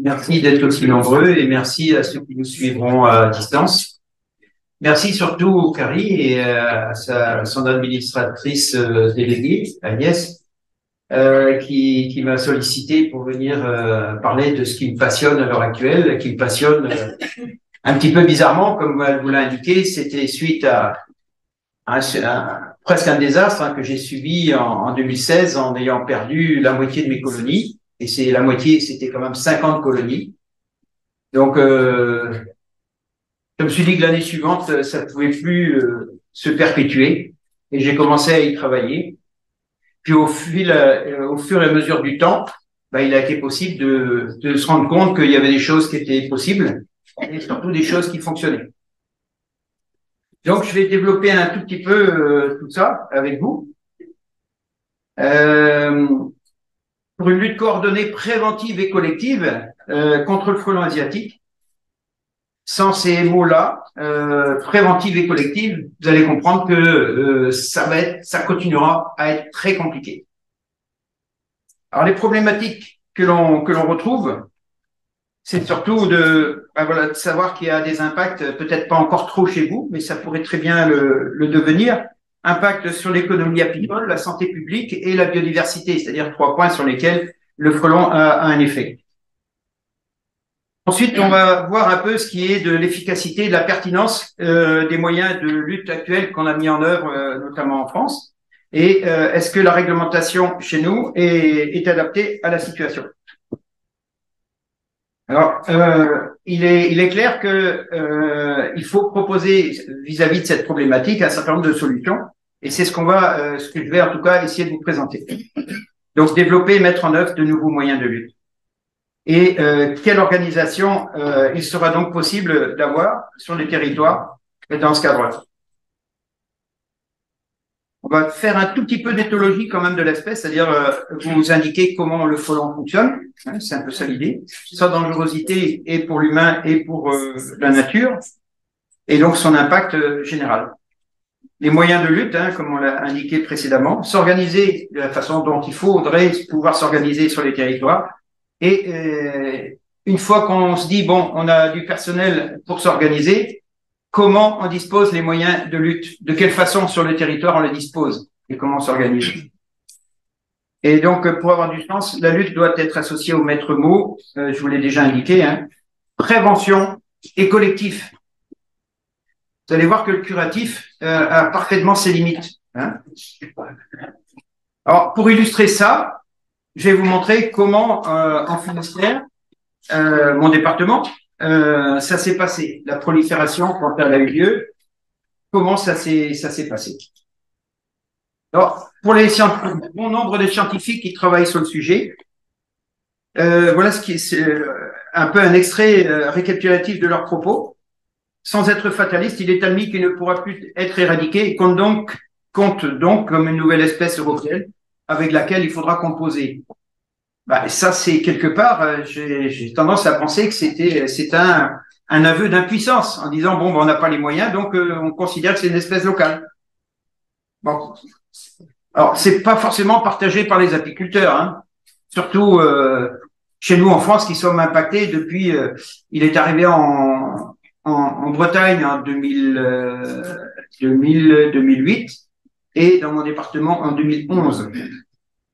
Merci d'être aussi nombreux et merci à ceux qui nous suivront à distance. Merci surtout au Carrie et à son administratrice déléguée, Agnès, qui m'a sollicité pour venir parler de ce qui me passionne à l'heure actuelle, qui me passionne un petit peu bizarrement, comme elle vous l'a indiqué. C'était suite à presque un désastre que j'ai subi en 2016 en ayant perdu la moitié de mes colonies. Et c'est la moitié, c'était quand même 50 colonies. Donc, je me suis dit que l'année suivante, ça ne pouvait plus se perpétuer. Et j'ai commencé à y travailler. Puis au fur et à mesure du temps, il a été possible de se rendre compte qu'il y avait des choses qui étaient possibles et surtout des choses qui fonctionnaient. Donc, je vais développer un tout petit peu tout ça avec vous. Pour une lutte coordonnée préventive et collective contre le frelon asiatique. Sans ces mots-là, préventive et collective, vous allez comprendre que ça continuera à être très compliqué. Alors, les problématiques que l'on retrouve, c'est surtout de savoir qu'il y a des impacts, peut-être pas encore trop chez vous, mais ça pourrait très bien le devenir. Impact sur l'économie apicole, la santé publique et la biodiversité, c'est-à-dire 3 points sur lesquels le frelon a un effet. Ensuite, on va voir un peu ce qui est de l'efficacité et de la pertinence des moyens de lutte actuels qu'on a mis en œuvre, notamment en France. Et est-ce que la réglementation chez nous est adaptée à la situation? Alors, il est clair que il faut proposer vis-à-vis de cette problématique un certain nombre de solutions, et c'est ce que je vais en tout cas essayer de vous présenter. Donc, développer et mettre en œuvre de nouveaux moyens de lutte. Et quelle organisation il sera donc possible d'avoir sur les territoires dans ce cadre-là. On va faire un tout petit peu d'éthologie quand même de l'espèce, c'est-à-dire vous indiquer comment le frelon fonctionne, hein, c'est un peu ça l'idée, sa dangerosité et pour l'humain et pour la nature, et donc son impact général. Les moyens de lutte, hein, comme on l'a indiqué précédemment, s'organiser de la façon dont il faudrait pouvoir s'organiser sur les territoires, et une fois qu'on se dit, bon, on a du personnel pour s'organiser, comment on dispose les moyens de lutte, de quelle façon sur le territoire on les dispose et comment on s'organise. Et donc, pour avoir du sens, la lutte doit être associée au maître mot, je vous l'ai déjà indiqué, hein, prévention et collectif. Vous allez voir que le curatif a parfaitement ses limites. Hein. Alors, pour illustrer ça, je vais vous montrer comment, en Finistère, mon département, ça s'est passé. La prolifération, quand elle a eu lieu, comment ça s'est passé. Alors, pour bon nombre de scientifiques qui travaillent sur le sujet, voilà ce qui est un peu un extrait récapitulatif de leurs propos. Sans être fataliste, il est admis qu'il ne pourra plus être éradiqué et compte donc comme une nouvelle espèce européenne avec laquelle il faudra composer. Ça, c'est quelque part, j'ai tendance à penser que c'est un aveu d'impuissance en disant, bon, on n'a pas les moyens, donc on considère que c'est une espèce locale. Bon. Alors, c'est pas forcément partagé par les apiculteurs, hein. Surtout chez nous en France qui sommes impactés depuis, il est arrivé en Bretagne en 2008 et dans mon département en 2011.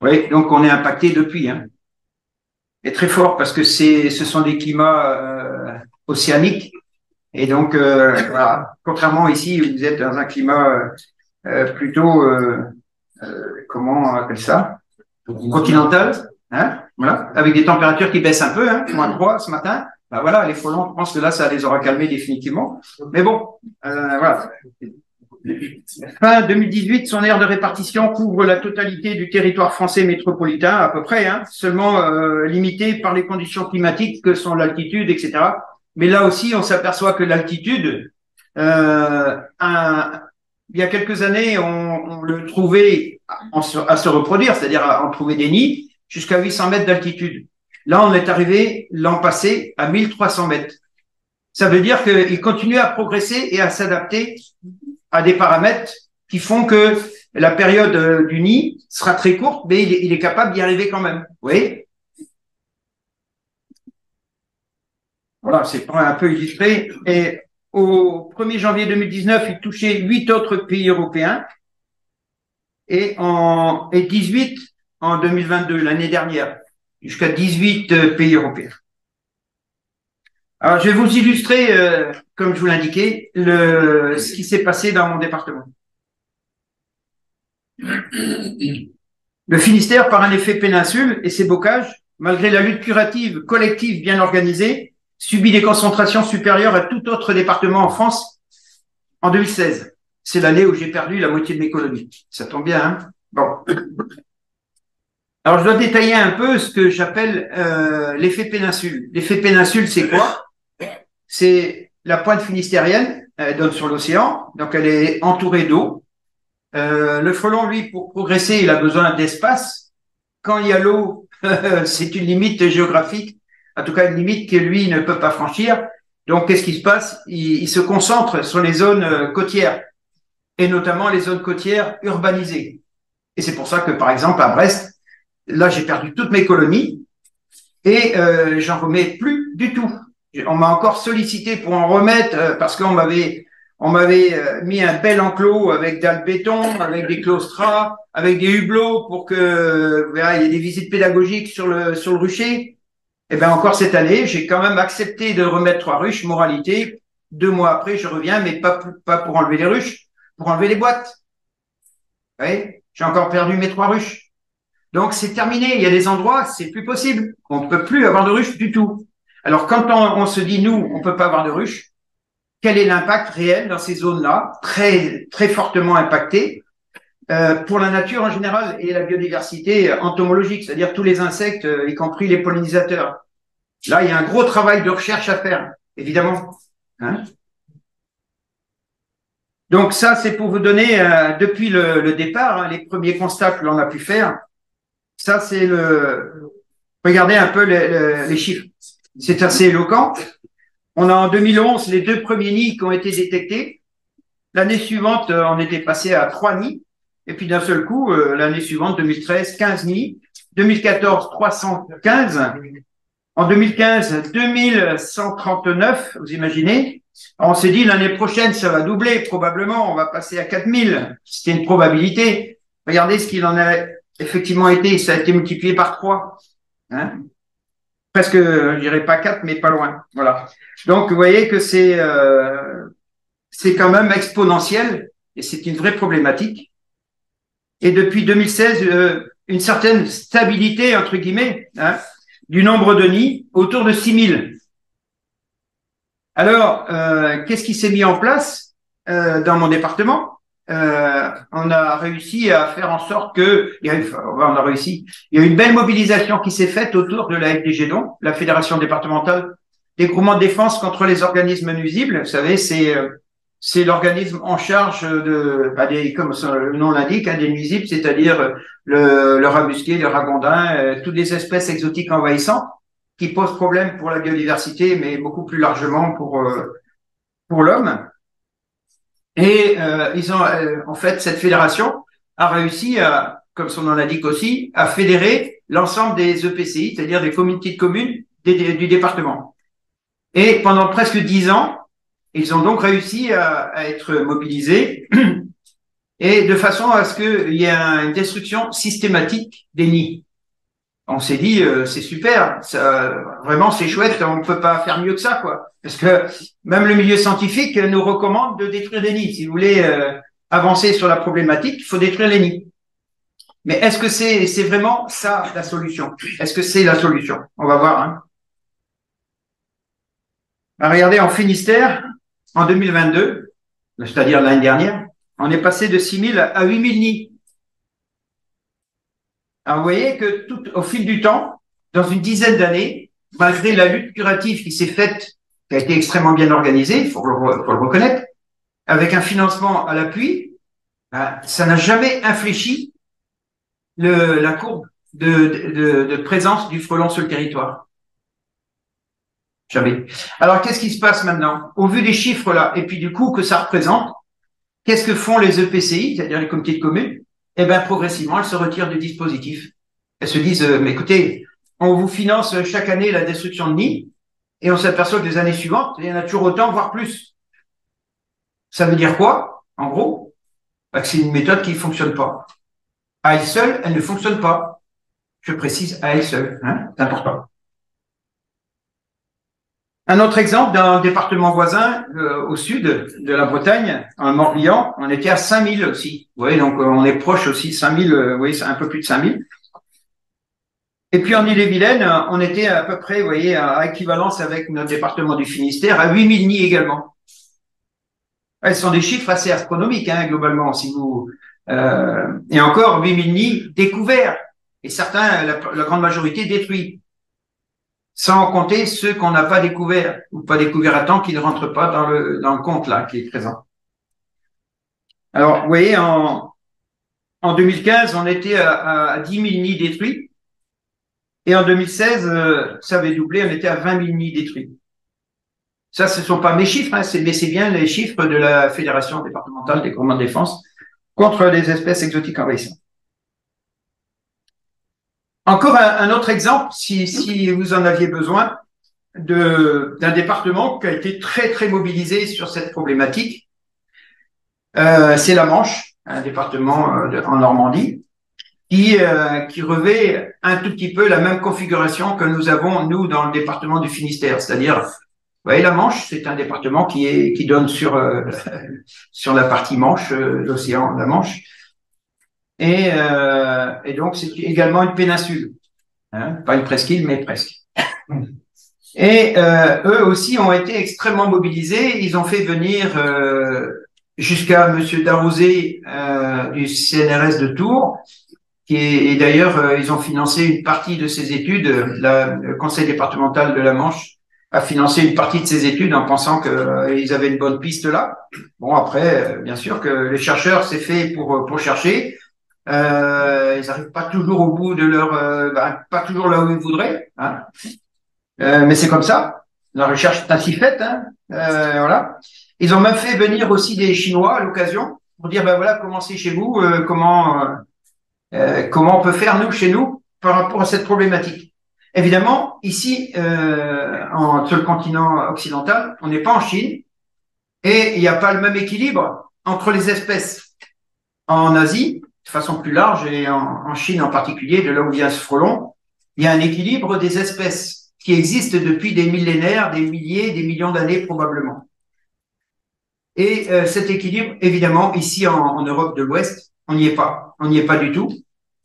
Oui, donc on est impacté depuis, hein. Et très fort parce que ce sont des climats océaniques et donc voilà, contrairement ici où vous êtes dans un climat plutôt comment on appelle ça, continental, hein, voilà, avec des températures qui baissent un peu, hein, -3 ce matin. Voilà, les frelons, je pense que là ça les aura calmés définitivement. Mais bon, voilà. Fin 2018, son aire de répartition couvre la totalité du territoire français métropolitain, à peu près, hein, seulement limité par les conditions climatiques que sont l'altitude, etc. Mais là aussi, on s'aperçoit que l'altitude, il y a quelques années, on le trouvait à se reproduire, c'est-à-dire à en trouver des nids jusqu'à 800 mètres d'altitude. Là, on est arrivé l'an passé à 1300 mètres. Ça veut dire qu'il continue à progresser et à s'adapter à des paramètres qui font que la période du nid sera très courte, mais il est capable d'y arriver quand même. Vous voyez ? Voilà, c'est pour un peu illustré. Et au 1er janvier 2019, il touchait 8 autres pays européens et 18 en 2022, l'année dernière, jusqu'à 18 pays européens. Alors, je vais vous illustrer, comme je vous l'indiquais, ce qui s'est passé dans mon département. Le Finistère, par un effet péninsule et ses bocages, malgré la lutte curative collective bien organisée, subit des concentrations supérieures à tout autre département en France en 2016. C'est l'année où j'ai perdu la moitié de mes colonies. Ça tombe bien, hein? Bon. Alors, je dois détailler un peu ce que j'appelle l'effet péninsule. L'effet péninsule, c'est quoi? C'est la pointe finistérienne, elle donne sur l'océan, donc elle est entourée d'eau. Le frelon, lui, pour progresser, il a besoin d'espace. Quand il y a l'eau, c'est une limite géographique, en tout cas une limite que lui ne peut pas franchir. Donc, qu'est-ce qui se passe? Il se concentre sur les zones côtières, et notamment les zones côtières urbanisées. Et c'est pour ça que, par exemple, à Brest, là, j'ai perdu toutes mes colonies et j'en remets plus du tout. On m'a encore sollicité pour en remettre parce qu'on m'avait mis un bel enclos avec dalles béton, avec des claustras, avec des hublots pour que il y ait des visites pédagogiques sur le rucher. Et ben encore cette année, j'ai quand même accepté de remettre 3 ruches. Moralité, 2 mois après, je reviens, mais pas pour enlever les ruches, pour enlever les boîtes. Vous voyez, j'ai encore perdu mes 3 ruches. Donc c'est terminé. Il y a des endroits, c'est plus possible. On ne peut plus avoir de ruches du tout. Alors quand on se dit nous, on peut pas avoir de ruches, quel est l'impact réel dans ces zones-là, très très fortement impactées pour la nature en général et la biodiversité entomologique, c'est-à-dire tous les insectes, y compris les pollinisateurs. Là, il y a un gros travail de recherche à faire, évidemment. Hein? Donc ça, c'est pour vous donner, depuis le départ, hein, les premiers constats que l'on a pu faire. Ça, c'est regardez un peu les chiffres. C'est assez éloquent. On a en 2011 les 2 premiers nids qui ont été détectés. L'année suivante, on était passé à 3 nids. Et puis d'un seul coup, l'année suivante, 2013, 15 nids. 2014, 315. En 2015, 2139, vous imaginez. On s'est dit l'année prochaine, ça va doubler probablement. On va passer à 4000. C'était une probabilité. Regardez ce qu'il en a effectivement été. Ça a été multiplié par 3. Hein? Presque, je dirais pas 4, mais pas loin. Voilà. Donc, vous voyez que c'est quand même exponentiel et c'est une vraie problématique. Et depuis 2016, une certaine stabilité, entre guillemets, hein, du nombre de nids, autour de 6000. Alors, qu'est-ce qui s'est mis en place dans mon département? On a réussi à faire en sorte que, il y a une belle mobilisation qui s'est faite autour de la FDGDON, la Fédération départementale des groupements de défense contre les organismes nuisibles. Vous savez, c'est l'organisme en charge comme le nom l'indique, hein, des nuisibles, c'est-à-dire le rat-musqué, le ragondin, toutes les espèces exotiques envahissantes qui posent problème pour la biodiversité, mais beaucoup plus largement pour l'homme. Et ils ont, en fait, cette fédération a réussi à, comme son nom l'indique aussi, à fédérer l'ensemble des EPCI, c'est-à-dire des communautés de communes du département. Et pendant presque 10 ans, ils ont donc réussi à être mobilisés et de façon à ce qu'il y ait une destruction systématique des nids. On s'est dit, c'est super, ça, vraiment c'est chouette, on ne peut pas faire mieux que ça, quoi. Parce que même le milieu scientifique nous recommande de détruire des nids. Si vous voulez avancer sur la problématique, il faut détruire les nids. Mais est-ce que c'est vraiment ça la solution? Est-ce que c'est la solution? On va voir. Hein. Regardez, en Finistère, en 2022, c'est-à-dire l'année dernière, on est passé de 6000 à 8000 nids. Alors, vous voyez que au fil du temps, dans une dizaine d'années, malgré la lutte curative qui s'est faite, qui a été extrêmement bien organisée, il faut le reconnaître, avec un financement à l'appui, ça n'a jamais infléchi la courbe de présence du frelon sur le territoire. Jamais. Alors, qu'est-ce qui se passe maintenant? Au vu des chiffres là, et puis du coût que ça représente, qu'est-ce que font les EPCI, c'est-à-dire les comités de communes? Eh bien, progressivement, elles se retirent du dispositif. Elles se disent, mais écoutez, on vous finance chaque année la destruction de nids, et on s'aperçoit que les années suivantes, il y en a toujours autant, voire plus. Ça veut dire quoi, en gros? Bah, que c'est une méthode qui ne fonctionne pas. À elle seule, elle ne fonctionne pas. Je précise à elle seule, hein, c'est important. Un autre exemple d'un département voisin au sud de la Bretagne, en Morbihan, on était à 5000 aussi. Vous voyez, donc on est proche aussi, 5000, oui, c'est un peu plus de 5000. Et puis en Ille-et-Vilaine, on était à peu près, vous voyez, à équivalence avec notre département du Finistère, à 8000 nids également. Elles sont des chiffres assez astronomiques, hein, globalement, si vous et encore 8000 nids découverts, et certains, la grande majorité détruits, sans compter ceux qu'on n'a pas découverts ou pas découverts à temps, qui ne rentrent pas dans le compte là qui est présent. Alors, vous voyez, en 2015, on était à 10 000 nids détruits, et en 2016, ça avait doublé, on était à 20 000 nids détruits. Ça, ce ne sont pas mes chiffres, hein, mais c'est bien les chiffres de la Fédération départementale des groupements de défense contre les espèces exotiques envahissantes. Encore un autre exemple, si vous en aviez besoin, d'un département qui a été très, très mobilisé sur cette problématique. C'est la Manche, un département en Normandie, qui revêt un tout petit peu la même configuration que nous avons, nous, dans le département du Finistère. C'est-à-dire, vous voyez, la Manche, c'est un département qui donne sur la partie Manche, l'océan, la Manche. Et donc, c'est également une péninsule. Hein, pas une presqu'île, mais presque. Et eux aussi ont été extrêmement mobilisés. Ils ont fait venir jusqu'à Monsieur Darrouzé du CNRS de Tours, et d'ailleurs ils ont financé une partie de ses études. Le Conseil départemental de la Manche a financé une partie de ses études en pensant qu'ils avaient une bonne piste là. Bon, après, bien sûr que les chercheurs, c'est fait pour chercher. Ils n'arrivent pas toujours au bout de pas toujours là où ils voudraient, hein. Mais c'est comme ça. La recherche est ainsi faite, hein. Voilà. Ils ont même fait venir aussi des Chinois à l'occasion pour dire, ben voilà, comment c'est chez vous, comment on peut faire nous chez nous par rapport à cette problématique. Évidemment, ici, sur le continent occidental, on n'est pas en Chine et il n'y a pas le même équilibre entre les espèces. En Asie, de façon plus large, et en Chine en particulier, de là où vient ce frelon, il y a un équilibre des espèces qui existent depuis des millénaires, des milliers, des millions d'années probablement. Et cet équilibre, évidemment, ici en Europe de l'Ouest, on n'y est pas. On n'y est pas du tout.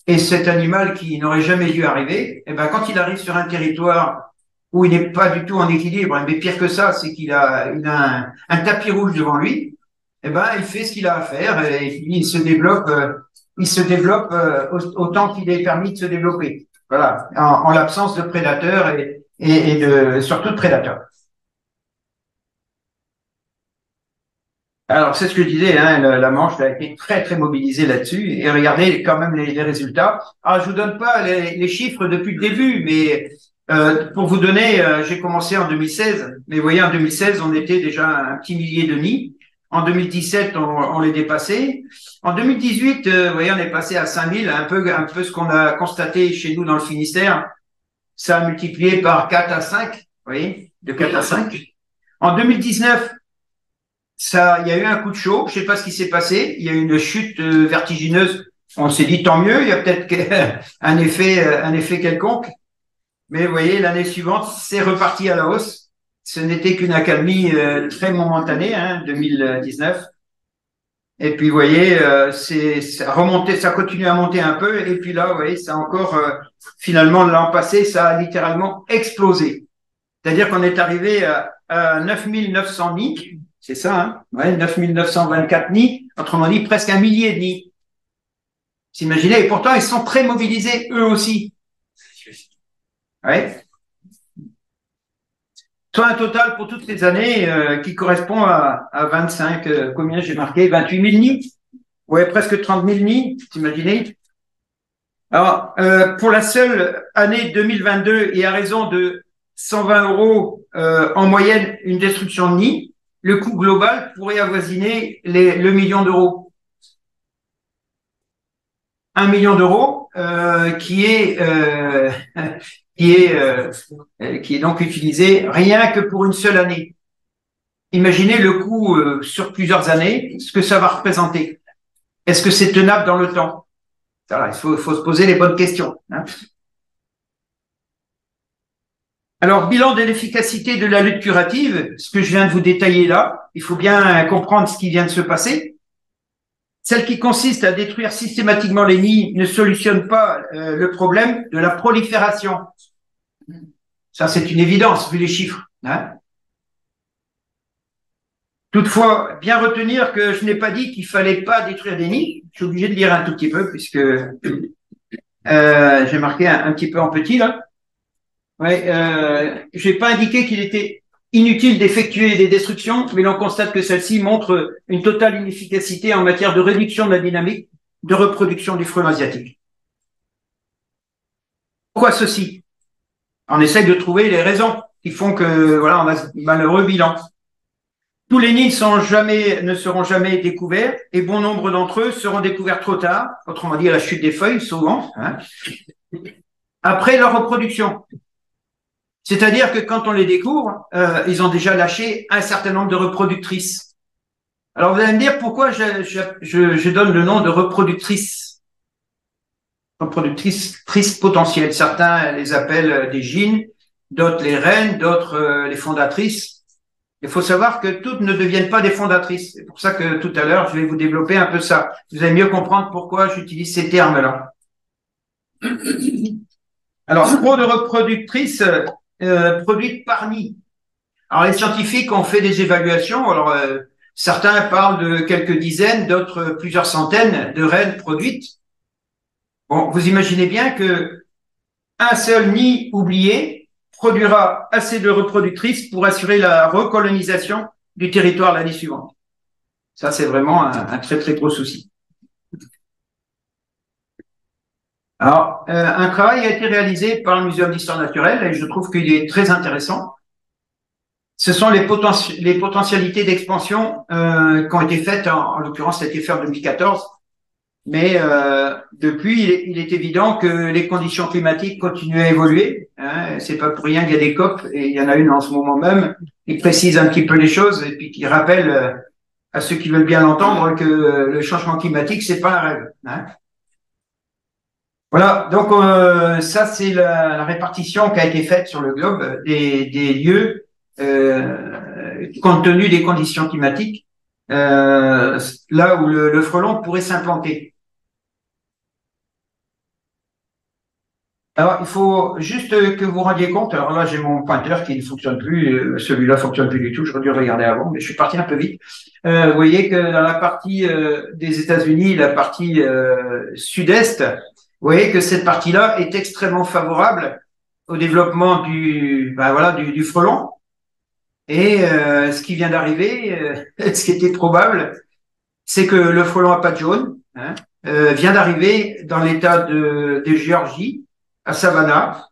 Et cet animal qui n'aurait jamais dû arriver, eh ben, quand il arrive sur un territoire où il n'est pas du tout en équilibre, mais pire que ça, c'est qu'il a un tapis rouge devant lui, eh ben, il fait ce qu'il a à faire et il se développe autant qu'il est permis de se développer. Voilà, en l'absence de prédateurs et surtout de prédateurs. Alors, c'est ce que je disais, hein, la Manche a été très, très mobilisée là-dessus. Et regardez quand même les résultats. Alors, je vous donne pas les chiffres depuis le début, mais pour vous donner, j'ai commencé en 2016. Mais vous voyez, en 2016, on était déjà un petit millier de nids. En 2017, on les dépassait. En 2018, vous voyez, on est passé à 5000, un peu ce qu'on a constaté chez nous dans le Finistère. Ça a multiplié par 4 à 5, vous voyez, de 4 à 5. En 2019, il y a eu un coup de chaud. Je sais pas ce qui s'est passé. Il y a eu une chute vertigineuse. On s'est dit tant mieux. Il y a peut-être un effet quelconque. Mais vous voyez, l'année suivante, c'est reparti à la hausse. Ce n'était qu'une accalmie très momentanée, hein, 2019. Et puis, vous voyez, ça remonté, ça continue à monter un peu. Et puis là, vous voyez, ça encore, finalement, l'an passé, ça a littéralement explosé. C'est-à-dire qu'on est arrivé à 9900 nids. C'est ça, hein? Ouais, 9924 nids. Autrement dit, presque un millier de nids. Vous imaginez? Et pourtant, ils sont très mobilisés, eux aussi. Ouais. Soit un total pour toutes les années qui correspond à 25, combien j'ai marqué? 28 000 nids. Ouais, presque 30 000 nids, vous imaginez? Alors, pour la seule année 2022 et à raison de 120 € en moyenne, une destruction de nid, le coût global pourrait avoisiner le million d'euros. 1 million d'euros qui est qui est donc utilisé rien que pour une seule année. Imaginez le coût sur plusieurs années, ce que ça va représenter. Est-ce que c'est tenable dans le temps? Voilà, il faut se poser les bonnes questions. Hein. Alors, bilan de l'efficacité de la lutte curative, ce que je viens de vous détailler là, il faut bien comprendre ce qui vient de se passer. Celle qui consiste à détruire systématiquement les nids ne solutionne pas le problème de la prolifération. Ça, c'est une évidence, vu les chiffres. Hein. Toutefois, bien retenir que je n'ai pas dit qu'il fallait pas détruire des nids. Je suis obligé de lire un tout petit peu, puisque j'ai marqué un petit peu en petit, là. Ouais, je n'ai pas indiqué qu'il était inutile d'effectuer des destructions, mais l'on constate que celle-ci montre une totale inefficacité en matière de réduction de la dynamique de reproduction du frelon asiatique. Pourquoi ceci? On essaye de trouver les raisons qui font que, voilà, on a ce malheureux bilan. Tous les nids ne seront jamais découverts et bon nombre d'entre eux seront découverts trop tard, autrement dit à la chute des feuilles, souvent, hein, après leur reproduction. C'est-à-dire que quand on les découvre, ils ont déjà lâché un certain nombre de reproductrices. Alors vous allez me dire pourquoi je donne le nom de reproductrices. Reproductrices potentielles. Certains les appellent des gînes, d'autres les reines, d'autres les fondatrices. Il faut savoir que toutes ne deviennent pas des fondatrices. C'est pour ça que tout à l'heure, je vais vous développer un peu ça. Vous allez mieux comprendre pourquoi j'utilise ces termes-là. Alors, trop de reproductrices produites par nid. Alors, les scientifiques ont fait des évaluations. Alors, certains parlent de quelques dizaines, d'autres plusieurs centaines de reines produites. Bon, vous imaginez bien que un seul nid oublié produira assez de reproductrices pour assurer la recolonisation du territoire l'année suivante. Ça, c'est vraiment un très, très gros souci. Alors, un travail a été réalisé par le Muséum d'histoire naturelle et je trouve qu'il est très intéressant. Ce sont les potentialités d'expansion qui ont été faites, en l'occurrence, ça a été fait en 2014. Mais depuis, il est évident que les conditions climatiques continuent à évoluer. Hein. C'est pas pour rien qu'il y a des COP, et il y en a une en ce moment même, qui précise un petit peu les choses et puis qui rappelle à ceux qui veulent bien l'entendre que le changement climatique, c'est pas un rêve. Hein. Voilà, donc ça c'est la répartition qui a été faite sur le globe des lieux compte tenu des conditions climatiques. Là où le frelon pourrait s'implanter. Alors, il faut juste que vous rendiez compte. Alors là, j'ai mon pointeur qui ne fonctionne plus. Celui-là fonctionne plus du tout. J'aurais dû regarder avant, mais je suis parti un peu vite. Vous voyez que dans la partie des États-Unis, la partie sud-est, vous voyez que cette partie-là est extrêmement favorable au développement du frelon. Et ce qui vient d'arriver, ce qui était probable, c'est que le frelon à pattes jaunes vient d'arriver dans l'état de Géorgie, à Savannah,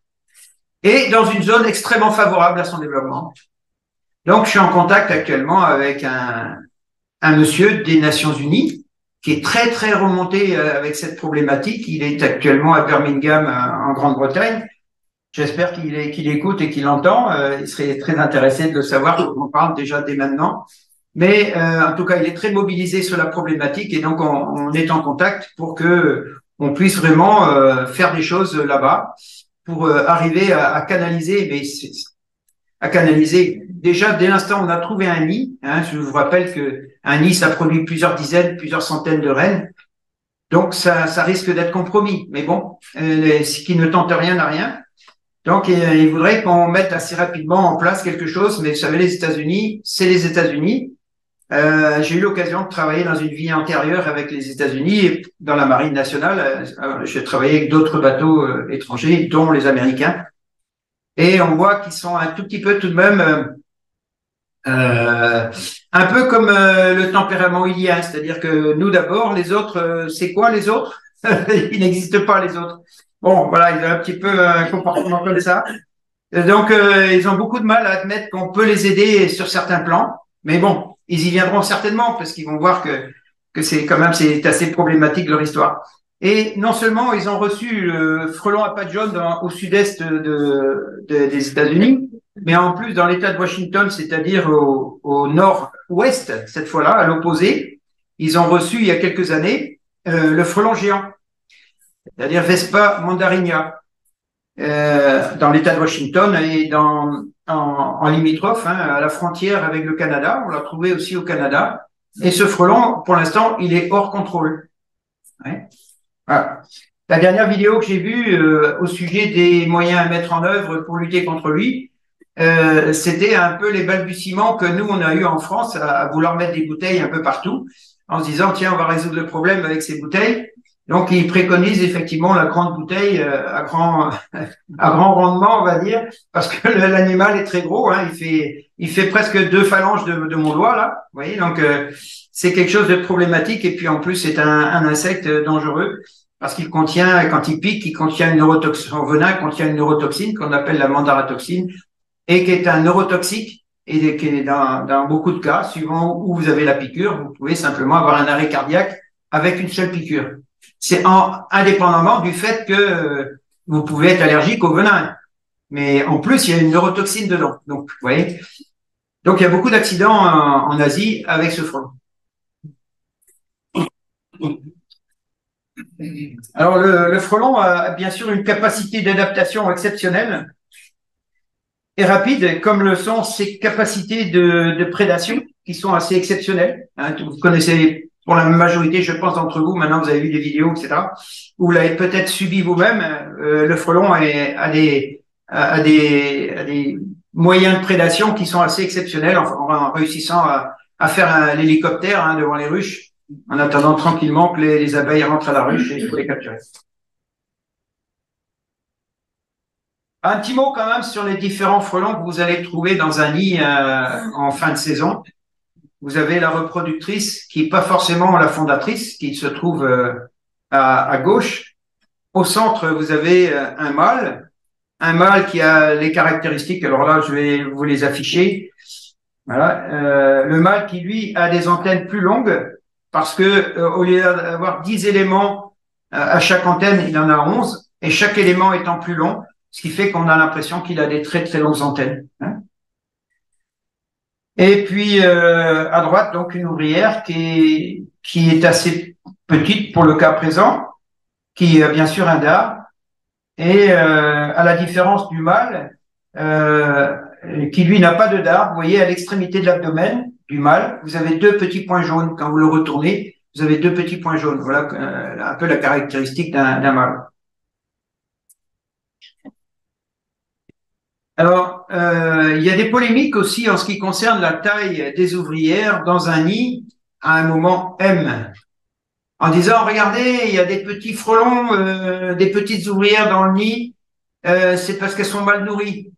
et dans une zone extrêmement favorable à son développement. Donc, je suis en contact actuellement avec un monsieur des Nations Unies qui est très, très remonté avec cette problématique. Il est actuellement à Birmingham, en Grande-Bretagne. J'espère qu'il écoute et qu'il entend. Il serait très intéressé de le savoir. On parle déjà dès maintenant. Mais en tout cas, il est très mobilisé sur la problématique et donc on est en contact pour que on puisse vraiment faire des choses là-bas pour arriver à canaliser. À canaliser. Déjà, dès l'instant où on a trouvé un nid, hein, je vous rappelle que un nid, ça produit plusieurs dizaines, plusieurs centaines de reines. Donc, ça risque d'être compromis. Mais bon, ce qui ne tente rien n'a rien. Donc, il voudrait qu'on mette assez rapidement en place quelque chose. Mais vous savez, les États-Unis, c'est les États-Unis. J'ai eu l'occasion de travailler dans une vie antérieure avec les États-Unis et dans la marine nationale. J'ai travaillé avec d'autres bateaux étrangers, dont les Américains. Et on voit qu'ils sont un tout petit peu tout de même un peu comme le tempérament ilien, c'est-à-dire que nous d'abord, les autres, c'est quoi les autres? Il n'existe pas les autres. Bon, voilà, ils ont un petit peu un comportement comme ça. Donc, ils ont beaucoup de mal à admettre qu'on peut les aider sur certains plans, mais bon, ils y viendront certainement parce qu'ils vont voir que c'est quand même c'est assez problématique leur histoire. Et non seulement ils ont reçu le frelon à pattes jaunes au sud-est des États-Unis, mais en plus dans l'État de Washington, c'est-à-dire au nord-ouest, cette fois-là, à l'opposé, ils ont reçu il y a quelques années le frelon géant, c'est-à-dire Vespa mandarinia, dans l'État de Washington et en limitrophe, hein, à la frontière avec le Canada. On l'a trouvé aussi au Canada. Et ce frelon, pour l'instant, il est hors contrôle. Ouais. Voilà. La dernière vidéo que j'ai vue au sujet des moyens à mettre en œuvre pour lutter contre lui, c'était un peu les balbutiements que nous, on a eu en France à vouloir mettre des bouteilles un peu partout, en se disant, tiens, on va résoudre le problème avec ces bouteilles. Donc, ils préconisent effectivement la grande bouteille à grand rendement, on va dire, parce que l'animal est très gros. Hein, il fait presque 2 phalanges de mon doigt là. Vous voyez, donc c'est quelque chose de problématique. Et puis en plus, c'est un insecte dangereux parce qu'il contient, quand il pique, il contient une neurotoxine, son venin contient une neurotoxine qu'on appelle la mandaratoxine et qui est un neurotoxique et qui est dans beaucoup de cas, suivant où vous avez la piqûre, vous pouvez simplement avoir un arrêt cardiaque avec une seule piqûre. C'est indépendamment du fait que vous pouvez être allergique au venin. Mais en plus, il y a une neurotoxine dedans. Donc, vous voyez. Donc, il y a beaucoup d'accidents en Asie avec ce frelon. Alors, le frelon a bien sûr une capacité d'adaptation exceptionnelle et rapide, comme le sont ses capacités de prédation, qui sont assez exceptionnelles. Hein, vous connaissez pour la majorité, je pense, d'entre vous, maintenant vous avez vu des vidéos, etc., où vous l'avez peut-être subi vous-même, le frelon a des moyens de prédation qui sont assez exceptionnels en réussissant à faire l'hélicoptère hein, devant les ruches, en attendant tranquillement que les abeilles rentrent à la ruche et il faut les capturer. Un petit mot quand même sur les différents frelons que vous allez trouver dans un nid en fin de saison. Vous avez la reproductrice qui n'est pas forcément la fondatrice, qui se trouve à gauche. Au centre, vous avez un mâle qui a les caractéristiques. Alors là, je vais vous les afficher. Voilà, le mâle qui lui a des antennes plus longues parce que au lieu d'avoir 10 éléments à chaque antenne, il en a 11 et chaque élément étant plus long, ce qui fait qu'on a l'impression qu'il a des très très longues antennes. Hein. Et puis à droite, donc une ouvrière qui est assez petite pour le cas présent, qui a bien sûr un dard, et à la différence du mâle, qui lui n'a pas de dard, vous voyez à l'extrémité de l'abdomen du mâle, vous avez 2 petits points jaunes. Quand vous le retournez, vous avez 2 petits points jaunes. Voilà un peu la caractéristique d'un mâle. Alors, il y a des polémiques aussi en ce qui concerne la taille des ouvrières dans un nid à un moment M. En disant, regardez, il y a des petits frelons, des petites ouvrières dans le nid, c'est parce qu'elles sont mal nourries.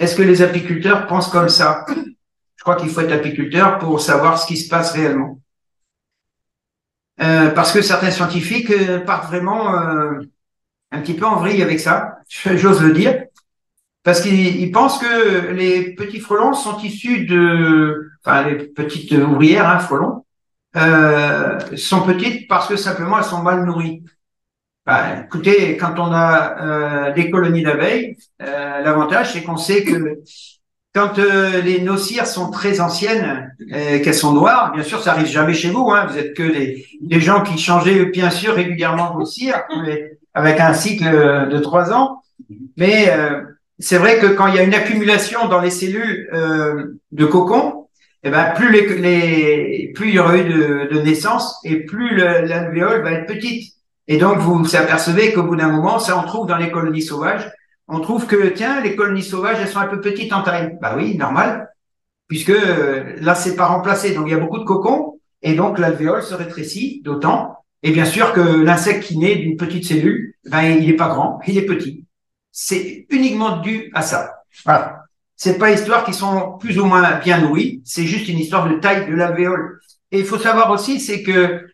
Est-ce que les apiculteurs pensent comme ça? Je crois qu'il faut être apiculteur pour savoir ce qui se passe réellement. Parce que certains scientifiques partent vraiment un petit peu en vrille avec ça, j'ose le dire. Parce qu'ils pensent que les petits frelons sont issus enfin les petites ouvrières, hein, frelons, sont petites parce que simplement elles sont mal nourries. Ben, écoutez, quand on a des colonies d'abeilles, l'avantage c'est qu'on sait que quand nos cires sont très anciennes, qu'elles sont noires, bien sûr ça arrive jamais chez vous, hein, vous êtes que des gens qui changeaient bien sûr régulièrement vos cires, avec un cycle de 3 ans, mais c'est vrai que quand il y a une accumulation dans les cellules de cocon, eh ben plus plus il y aura eu de naissance et plus l'alvéole va être petite. Et donc vous vous apercevez qu'au bout d'un moment, ça on trouve dans les colonies sauvages, on trouve que tiens les colonies sauvages elles sont un peu petites en taille. Bah oui, normal, puisque là c'est pas remplacé. Donc il y a beaucoup de cocon et donc l'alvéole se rétrécit d'autant. Et bien sûr que l'insecte qui naît d'une petite cellule, ben il est pas grand, il est petit. C'est uniquement dû à ça. Voilà. C'est pas histoire qu'ils sont plus ou moins bien nourris, c'est juste une histoire de taille de l'alvéole. Et il faut savoir aussi, c'est que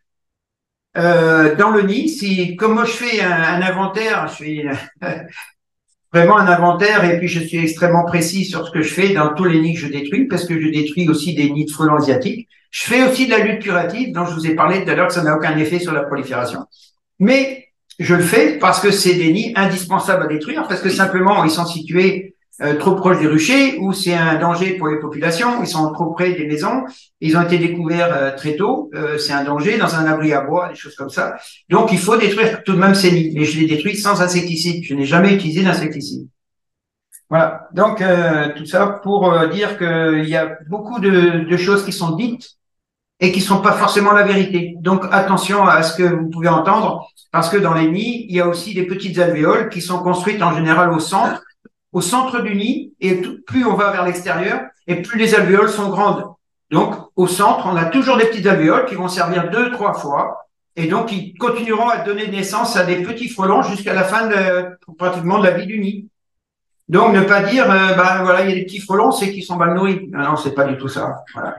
dans le nid, comme moi je fais un inventaire, je fais vraiment un inventaire et puis je suis extrêmement précis sur ce que je fais dans tous les nids que je détruis, parce que je détruis aussi des nids de frelons asiatiques. Je fais aussi de la lutte curative, dont je vous ai parlé tout à l'heure que ça n'a aucun effet sur la prolifération. Mais je le fais parce que c'est des nids indispensables à détruire, parce que simplement ils sont situés trop proches des ruchers, ou c'est un danger pour les populations, ils sont trop près des maisons, ils ont été découverts très tôt, c'est un danger dans un abri à bois, des choses comme ça. Donc il faut détruire tout de même ces nids, mais je les détruis sans insecticide, je n'ai jamais utilisé d'insecticide. Voilà, donc tout ça pour dire qu'il y a beaucoup de choses qui sont dites et qui sont pas forcément la vérité. Donc attention à ce que vous pouvez entendre, parce que dans les nids, il y a aussi des petites alvéoles qui sont construites en général au centre du nid, et plus on va vers l'extérieur, et plus les alvéoles sont grandes. Donc au centre, on a toujours des petites alvéoles qui vont servir 2-3 fois, et donc ils continueront à donner naissance à des petits frelons jusqu'à la fin pratiquement de la vie du nid. Donc ne pas dire, ben voilà, il y a des petits frelons, c'est qu'ils sont mal nourris. Non, c'est pas du tout ça. Voilà.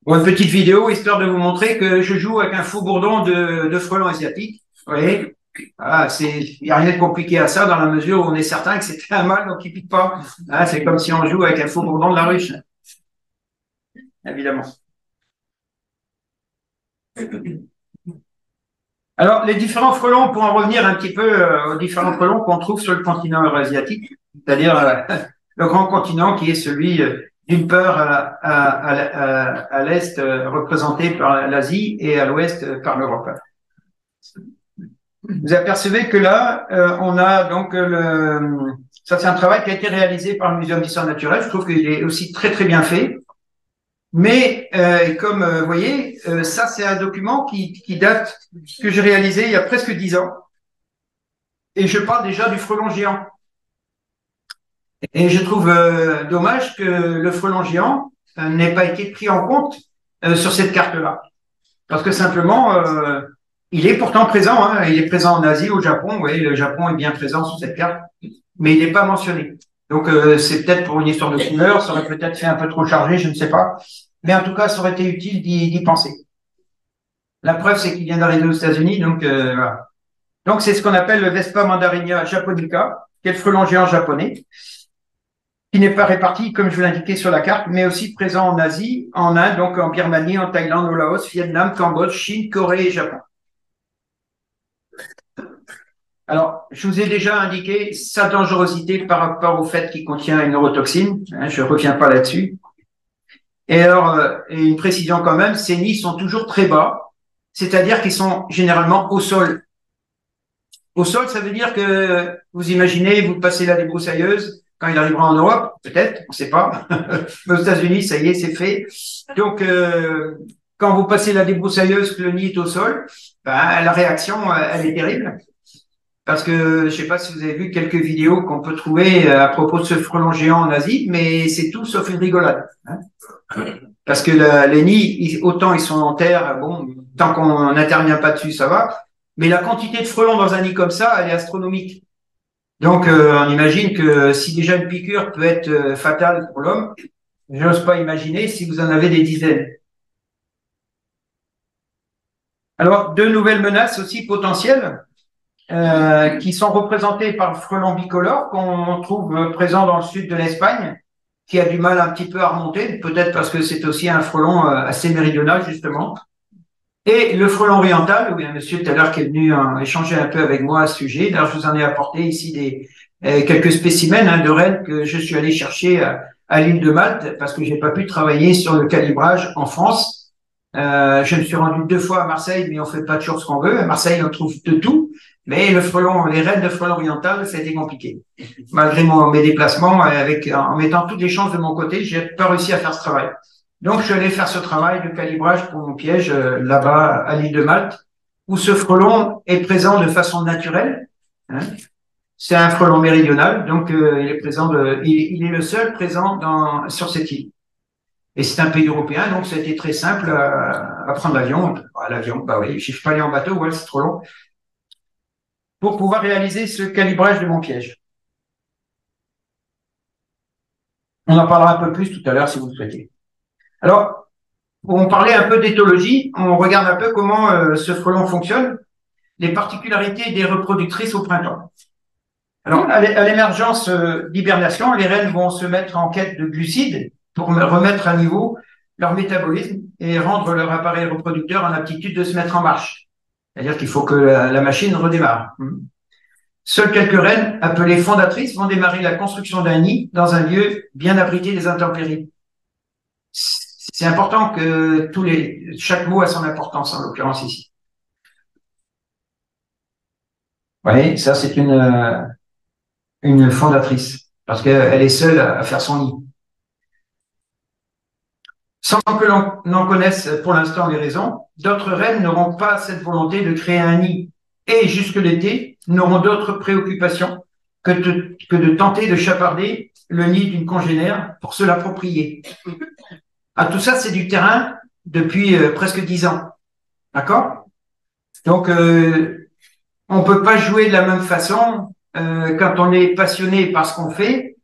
Bon, une petite vidéo, histoire de vous montrer que je joue avec un faux bourdon de frelons asiatiques. Vous voyez? Ah, il n'y a rien de compliqué à ça dans la mesure où on est certain que c'est un mâle, donc il pique pas. Ah, c'est comme si on joue avec un faux bourdon de la ruche. Évidemment. Alors, les différents frelons, pour en revenir un petit peu aux différents frelons qu'on trouve sur le continent eurasiatique, c'est-à-dire le grand continent qui est celui d'une part à l'est représenté par l'Asie et à l'ouest par l'Europe. Vous apercevez que là, on a donc ça c'est un travail qui a été réalisé par le Muséum d'histoire naturelle. Je trouve qu'il est aussi très très bien fait. Mais comme vous voyez, ça c'est un document qui date, que j'ai réalisé il y a presque 10 ans. Et je parle déjà du frelon géant. Et je trouve dommage que le frelon géant n'ait pas été pris en compte sur cette carte-là. Parce que simplement, il est pourtant présent, hein, il est présent en Asie, au Japon, oui, le Japon est bien présent sur cette carte, mais il n'est pas mentionné. Donc c'est peut-être pour une histoire de couleur, ça aurait peut-être fait un peu trop chargé, je ne sais pas. Mais en tout cas, ça aurait été utile d'y penser. La preuve, c'est qu'il vient d'arriver aux États-Unis, donc voilà. Donc c'est ce qu'on appelle le Vespa mandarinia japonica, qui est le frelon géant japonais, qui n'est pas réparti, comme je vous l'indiquais sur la carte, mais aussi présent en Asie, en Inde, donc en Birmanie, en Thaïlande, au Laos, Vietnam, Cambodge, Chine, Corée et Japon. Alors, je vous ai déjà indiqué sa dangerosité par rapport au fait qu'il contient une neurotoxine. Hein, je ne reviens pas là-dessus. Et alors, une précision quand même, ces nids sont toujours très bas, c'est-à-dire qu'ils sont généralement au sol. Au sol, ça veut dire que vous imaginez, vous passez la débroussailleuse, quand il arrivera en Europe, peut-être, on ne sait pas. Mais aux États-Unis, ça y est, c'est fait. Donc, quand vous passez la débroussailleuse, que le nid est au sol, ben, la réaction, elle est terrible. Parce que je sais pas si vous avez vu quelques vidéos qu'on peut trouver à propos de ce frelon géant en Asie, mais c'est tout sauf une rigolade. Hein. Parce que les nids, autant ils sont en terre, bon, tant qu'on n'intervient pas dessus, ça va. Mais la quantité de frelons dans un nid comme ça, elle est astronomique. Donc, on imagine que si déjà une piqûre peut être fatale pour l'homme, j'ose pas imaginer si vous en avez des dizaines. Alors, deux nouvelles menaces aussi potentielles. Qui sont représentés par le frelon bicolore qu'on trouve présent dans le sud de l'Espagne, qui a du mal un petit peu à remonter, peut-être parce que c'est aussi un frelon assez méridional, justement. Et le frelon oriental, où il y a un monsieur tout à l'heure qui est venu échanger un peu avec moi à ce sujet. D'ailleurs, je vous en ai apporté ici quelques spécimens de rennes que je suis allé chercher à l'île de Malte, parce que j'ai pas pu travailler sur le calibrage en France. Je me suis rendu 2 fois à Marseille, mais on fait pas toujours ce qu'on veut. À Marseille, on trouve de tout. Mais les rennes de frelon oriental, ça a été compliqué. Malgré mes déplacements, en mettant toutes les chances de mon côté, j'ai pas réussi à faire ce travail. Donc, je suis allé faire ce travail de calibrage pour mon piège là-bas à l'île de Malte, où ce frelon est présent de façon naturelle. Hein. C'est un frelon méridional, donc il est présent. Il est le seul présent sur cette île. Et c'est un pays européen, donc ça a été très simple à prendre l'avion. L'avion, bah oui, je ne suis pas allé en bateau, ouais, c'est trop long. Pour pouvoir réaliser ce calibrage de mon piège. On en parlera un peu plus tout à l'heure si vous le souhaitez. Alors, pour en parler un peu d'éthologie, on regarde un peu comment ce frelon fonctionne, les particularités des reproductrices au printemps. Alors, à l'émergence d'hibernation, les reines vont se mettre en quête de glucides pour remettre à niveau leur métabolisme et rendre leur appareil reproducteur en aptitude de se mettre en marche. C'est-à-dire qu'il faut que la machine redémarre. Seules quelques reines, appelées fondatrices, vont démarrer la construction d'un nid dans un lieu bien abrité des intempéries. C'est important que chaque mot a son importance, en l'occurrence ici. Vous voyez, ça c'est une fondatrice, parce qu'elle est seule à faire son nid. Sans que l'on n'en connaisse pour l'instant les raisons, d'autres reines n'auront pas cette volonté de créer un nid et jusque l'été n'auront d'autres préoccupations que de tenter de chaparder le nid d'une congénère pour se l'approprier. Ah, tout ça, c'est du terrain depuis presque 10 ans. D'accord? Donc, on peut pas jouer de la même façon quand on est passionné par ce qu'on fait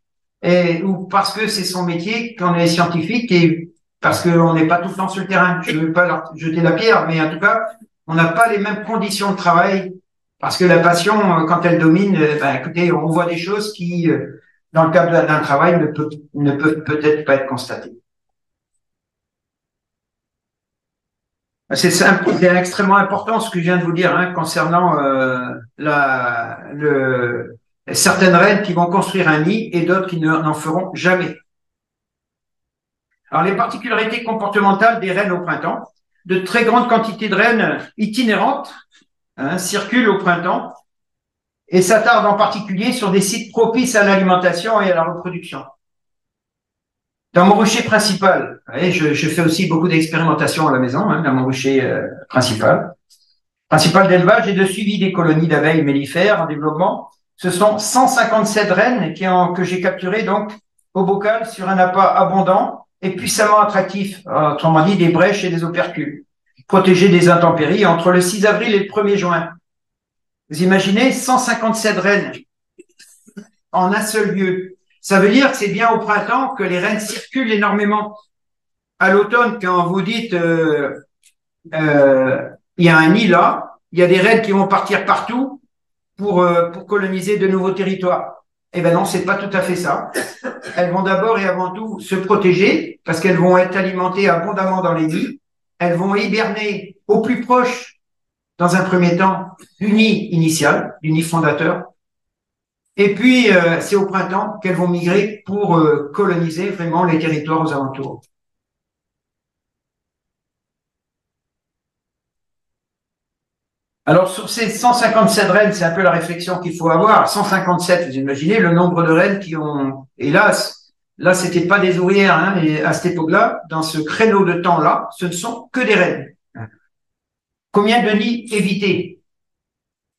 ou parce que c'est son métier, qu'on est scientifique et parce qu'on n'est pas tout le temps sur le terrain. Je ne veux pas leur jeter la pierre, mais en tout cas, on n'a pas les mêmes conditions de travail parce que la passion, quand elle domine, écoutez, on voit des choses qui, dans le cadre d'un travail, ne peuvent peut-être pas être constatées. C'est simple, c'est extrêmement important ce que je viens de vous dire concernant certaines reines qui vont construire un nid et d'autres qui n'en feront jamais. Alors, les particularités comportementales des rennes au printemps. De très grandes quantités de rennes itinérantes circulent au printemps et s'attardent en particulier sur des sites propices à l'alimentation et à la reproduction. Dans mon rucher principal, je fais aussi beaucoup d'expérimentations à la maison, dans mon rucher principal d'élevage et de suivi des colonies d'abeilles mellifères en développement. Ce sont 157 reines que j'ai capturées donc au bocal sur un appât abondant et puissamment attractif, autrement dit des brèches et des opercules, protégées des intempéries entre le 6 avril et le 1er juin. Vous imaginez 157 reines en un seul lieu. Ça veut dire que c'est bien au printemps que les reines circulent énormément. À l'automne, quand vous dites il y a un nid là, il y a des reines qui vont partir partout pour coloniser de nouveaux territoires. Eh ben non, c'est pas tout à fait ça. Elles vont d'abord et avant tout se protéger parce qu'elles vont être alimentées abondamment dans les nids. Elles vont hiberner au plus proche, dans un premier temps, du nid initial, du nid fondateur. Et puis, c'est au printemps qu'elles vont migrer pour coloniser vraiment les territoires aux alentours. Alors, sur ces 157 reines, c'est un peu la réflexion qu'il faut avoir. 157, vous imaginez le nombre de reines qui ont... Hélas, là, c'était pas des ouvrières. Et à cette époque-là, dans ce créneau de temps-là, ce ne sont que des reines. Combien de nids évités?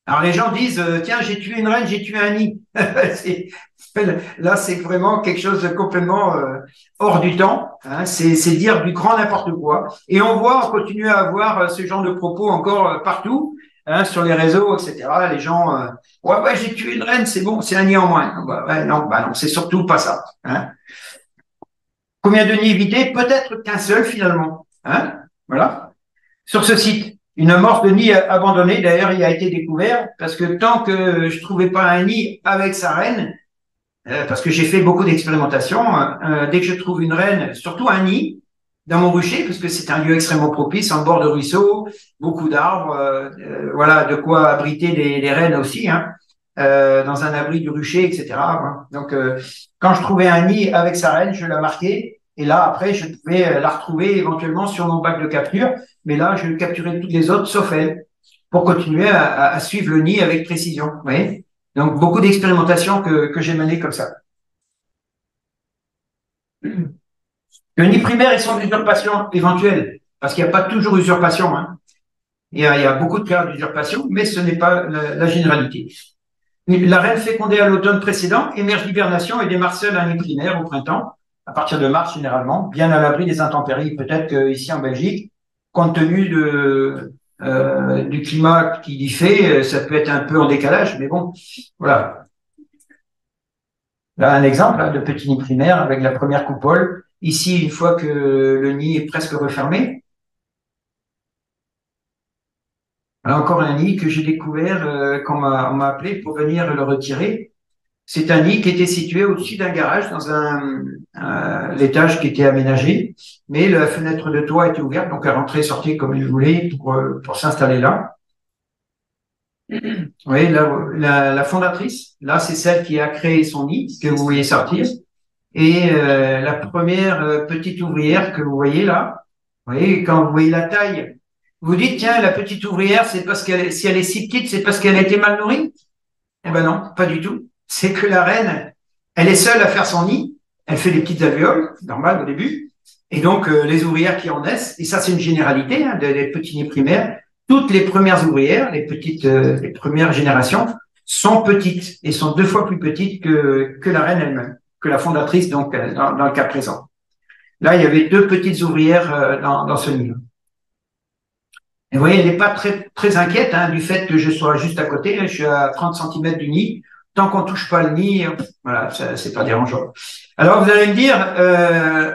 Alors, les gens disent, tiens, j'ai tué une reine, j'ai tué un nid. Là, c'est vraiment quelque chose de complètement hors du temps. C'est dire du grand n'importe quoi. Et on continue à avoir ce genre de propos encore partout, sur les réseaux, etc. Les gens, ouais, j'ai tué une reine, c'est bon, c'est un nid en moins. Non, c'est surtout pas ça. Combien de nids évités? Peut-être qu'un seul finalement. Voilà. Sur ce site. Une amorce de nid abandonné, d'ailleurs, il a été découvert parce que tant que je trouvais pas un nid avec sa reine, parce que j'ai fait beaucoup d'expérimentations, dès que je trouve une reine, surtout un nid, dans mon rucher, parce que c'est un lieu extrêmement propice, en bord de ruisseau, beaucoup d'arbres, voilà, de quoi abriter les reines aussi, dans un abri du rucher, etc. Donc, quand je trouvais un nid avec sa reine, je la marquais. Et là, après, je pouvais la retrouver éventuellement sur mon bac de capture. Mais là, je capturais toutes les autres, sauf elle, pour continuer à suivre le nid avec précision. Vous voyez? Donc, beaucoup d'expérimentations que j'ai menées comme ça. Le nid primaire et son usurpation éventuelle, parce qu'il n'y a pas toujours usurpation. Il y a beaucoup de cas d'usurpation, mais ce n'est pas la généralité. La reine fécondée à l'automne précédent émerge d'hibernation et démarre seule un nid primaire au printemps, à partir de mars généralement, bien à l'abri des intempéries. Peut-être qu'ici en Belgique, compte tenu du climat qu'il y fait, ça peut être un peu en décalage, mais bon, voilà. Là, un exemple de petit nid primaire avec la première coupole. Ici, une fois que le nid est presque refermé. Là, encore un nid que j'ai découvert, qu'on m'a appelé pour venir le retirer. C'est un nid qui était situé au-dessus d'un garage dans l'étage qui était aménagé, mais la fenêtre de toit était ouverte, donc elle rentrait et sortait comme elle voulait pour s'installer là. Oui, la fondatrice, là, c'est celle qui a créé son nid, que vous voyez sortir. Et la première petite ouvrière que vous voyez là, vous voyez, quand vous voyez la taille, vous dites, tiens, la petite ouvrière, c'est parce si elle est si petite, c'est parce qu'elle a été mal nourrie? Eh ben non, pas du tout. C'est que la reine, elle est seule à faire son nid, elle fait des petites alvéoles, normal au début, et donc les ouvrières qui en naissent, et ça c'est une généralité des petits nids primaires, toutes les premières ouvrières, les premières générations, sont petites et sont 2 fois plus petites que la reine elle-même, que la fondatrice, donc dans le cas présent. Là, il y avait 2 petites ouvrières dans ce nid. Et vous voyez, elle n'est pas très inquiète du fait que je sois juste à côté. Je suis à 30 cm du nid. Tant qu'on touche pas le nid, voilà, c'est pas dérangeant. Alors vous allez me dire,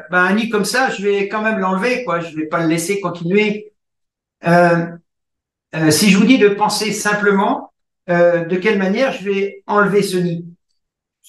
un nid comme ça, je vais quand même l'enlever, quoi. Je vais pas le laisser continuer. Si je vous dis de penser simplement, de quelle manière je vais enlever ce nid,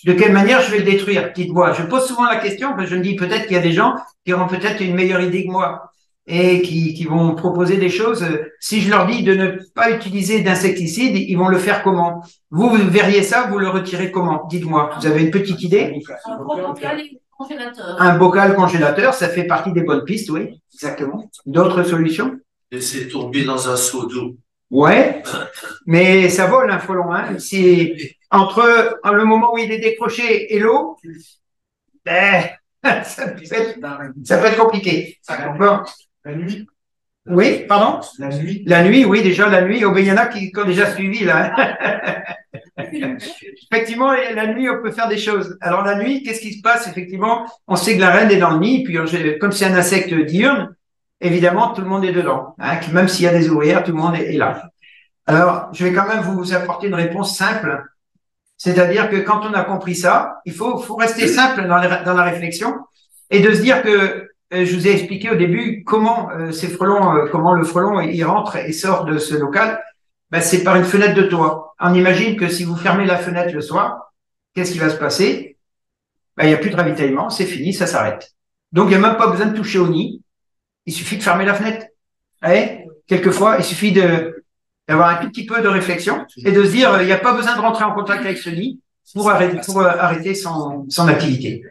de quelle manière je vais le détruire, dites-moi. Je pose souvent la question parce que je me dis peut-être qu'il y a des gens qui auront peut-être une meilleure idée que moi et qui vont proposer des choses. Si je leur dis de ne pas utiliser d'insecticides, ils vont le faire comment? Vous verriez ça, vous le retirez comment? Dites-moi. Vous avez une petite idée? Un bocal congélateur. Un bocal congélateur, ça fait partie des bonnes pistes, oui, exactement. D'autres solutions? Laisser tomber dans un seau d'eau. Ouais, mais ça vole un frelon. C'est entre le moment où il est décroché et l'eau, ça peut être compliqué. Bon. La nuit? Oui, pardon? La nuit? La nuit, oui, déjà la nuit. Oh, ben, il y en a qui ont déjà suivi là. Effectivement, la nuit, on peut faire des choses. Alors la nuit, qu'est-ce qui se passe? Effectivement, on sait que la reine est dans le nid, puis comme c'est un insecte diurne, évidemment, tout le monde est dedans. Même s'il y a des ouvrières, tout le monde est là. Alors, je vais quand même vous apporter une réponse simple. C'est-à-dire que quand on a compris ça, il faut rester simple dans la réflexion et de se dire que je vous ai expliqué au début comment ces frelons, comment le frelon il rentre et sort de ce local. Ben, c'est par une fenêtre de toit. On imagine que si vous fermez la fenêtre le soir, qu'est-ce qui va se passer? Ben, il n'y a plus de ravitaillement, c'est fini, ça s'arrête. Donc, il n'y a même pas besoin de toucher au nid. Il suffit de fermer la fenêtre. Quelquefois, il suffit d'avoir un tout petit peu de réflexion et de se dire, il n'y a pas besoin de rentrer en contact avec ce nid pour arrêter son activité.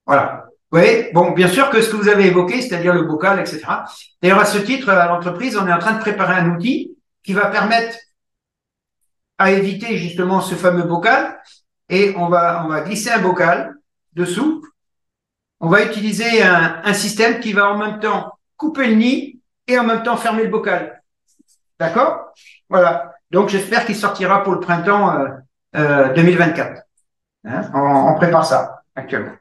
Voilà. Oui, bon, bien sûr que ce que vous avez évoqué, c'est-à-dire le bocal, etc. D'ailleurs, à ce titre, à l'entreprise, on est en train de préparer un outil qui va permettre à éviter justement ce fameux bocal et on va glisser un bocal dessous. On va utiliser un système qui va en même temps couper le nid et en même temps fermer le bocal. D'accord? Voilà. Donc, j'espère qu'il sortira pour le printemps 2024. On prépare ça actuellement.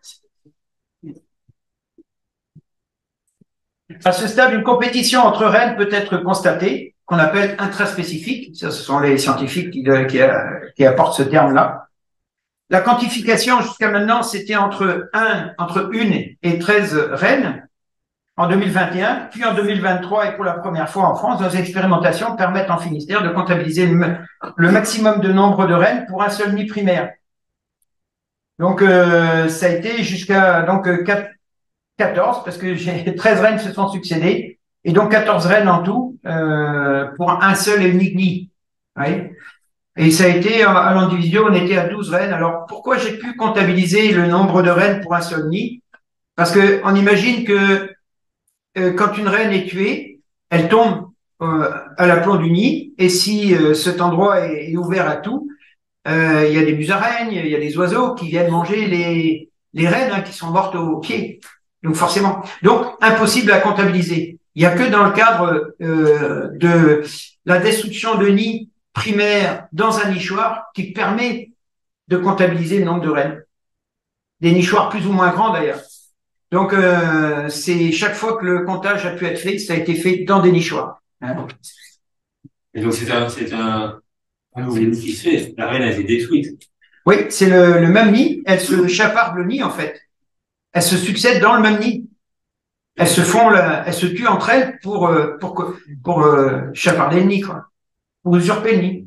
À ce stade, une compétition entre rennes peut être constatée, qu'on appelle intraspécifique. Ça, ce sont les scientifiques qui apportent ce terme-là. La quantification, jusqu'à maintenant, c'était entre 1 et 13 rennes en 2021, puis en 2023 et pour la première fois en France, nos expérimentations permettent en Finistère de comptabiliser le maximum de nombre de rennes pour un seul nid primaire. Donc, ça a été jusqu'à 14, parce que 13 rennes se sont succédées, et donc 14 rennes en tout pour un seul et unique nid. Oui. Et ça a été, à l'Andivisio, on était à 12 rennes. Alors, pourquoi j'ai pu comptabiliser le nombre de rennes pour un seul nid? Parce que on imagine que quand une reine est tuée, elle tombe à l'aplomb du nid, et si cet endroit est ouvert à tout, il y a des musaraignes, il y a des oiseaux qui viennent manger les reines qui sont mortes au pied. Donc forcément, impossible à comptabiliser. Il n'y a que dans le cadre de la destruction de nids primaires dans un nichoir qui permet de comptabiliser le nombre de rennes. Des nichoirs plus ou moins grands d'ailleurs. Donc, c'est chaque fois que le comptage a pu être fait, ça a été fait dans des nichoirs. Et donc, c'est un nouveau nid qui se fait. La reine a été détruite. Oui, c'est le même nid. Elle se chaparde le nid, en fait. Elles se succèdent dans le même nid. Elles se tuent entre elles pour chaparder le nid, quoi. Pour usurper le nid.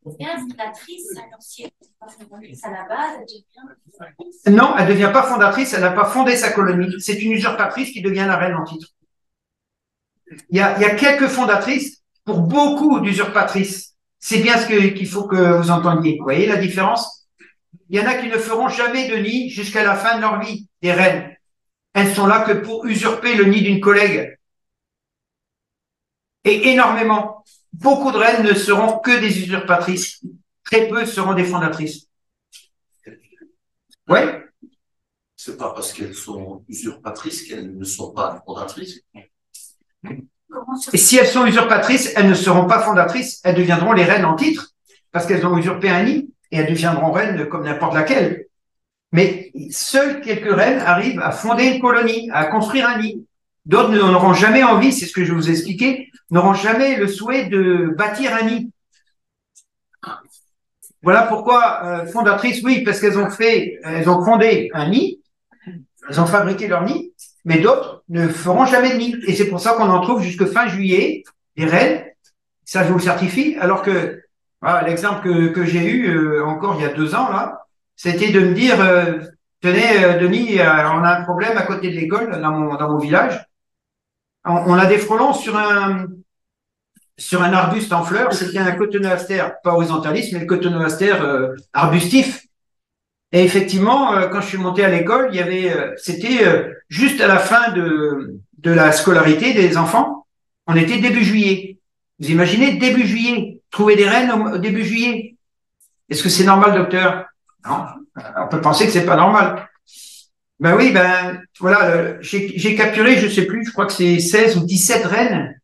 devient fondatrice, alors si elle n'est pas fondatrice à la base, elle devient... Non, elle ne devient pas fondatrice, elle n'a pas fondé sa colonie. C'est une usurpatrice qui devient la reine en titre. Il y a quelques fondatrices pour beaucoup d'usurpatrices. C'est bien qu'il faut que vous entendiez. Vous voyez la différence? Il y en a qui ne feront jamais de nid jusqu'à la fin de leur vie, des reines. Elles sont là que pour usurper le nid d'une collègue. Et énormément. Beaucoup de reines ne seront que des usurpatrices. Très peu seront des fondatrices. Oui? C'est pas parce qu'elles sont usurpatrices qu'elles ne sont pas fondatrices. Et si elles sont usurpatrices, elles ne seront pas fondatrices, elles deviendront les reines en titre, parce qu'elles ont usurpé un nid, et elles deviendront reines comme n'importe laquelle. Mais seules quelques reines arrivent à fonder une colonie, à construire un nid. D'autres n'auront jamais envie, c'est ce que je vous ai expliqué, n'auront jamais le souhait de bâtir un nid. Voilà pourquoi fondatrices, oui, parce qu'elles ont fondé un nid, elles ont fabriqué leur nid, mais d'autres ne feront jamais de nid. Et c'est pour ça qu'on en trouve jusque fin juillet, des reines, ça je vous le certifie, alors que voilà, l'exemple que j'ai eu encore il y a 2 ans, là, c'était de me dire, tenez, Denis, on a un problème à côté de l'école, dans mon village. On a des frelons sur un arbuste en fleurs, c'était un cotonoaster, pas horizontaliste, mais le cotonoaster arbustif. Et effectivement, quand je suis monté à l'école, il y avait, c'était juste à la fin de la scolarité des enfants. On était début juillet. Vous imaginez, début juillet, trouver des reines au début juillet. Est-ce que c'est normal, docteur? Non. On peut penser que c'est pas normal. Ben oui, voilà, j'ai capturé, je sais plus, je crois que c'est 16 ou 17 reines.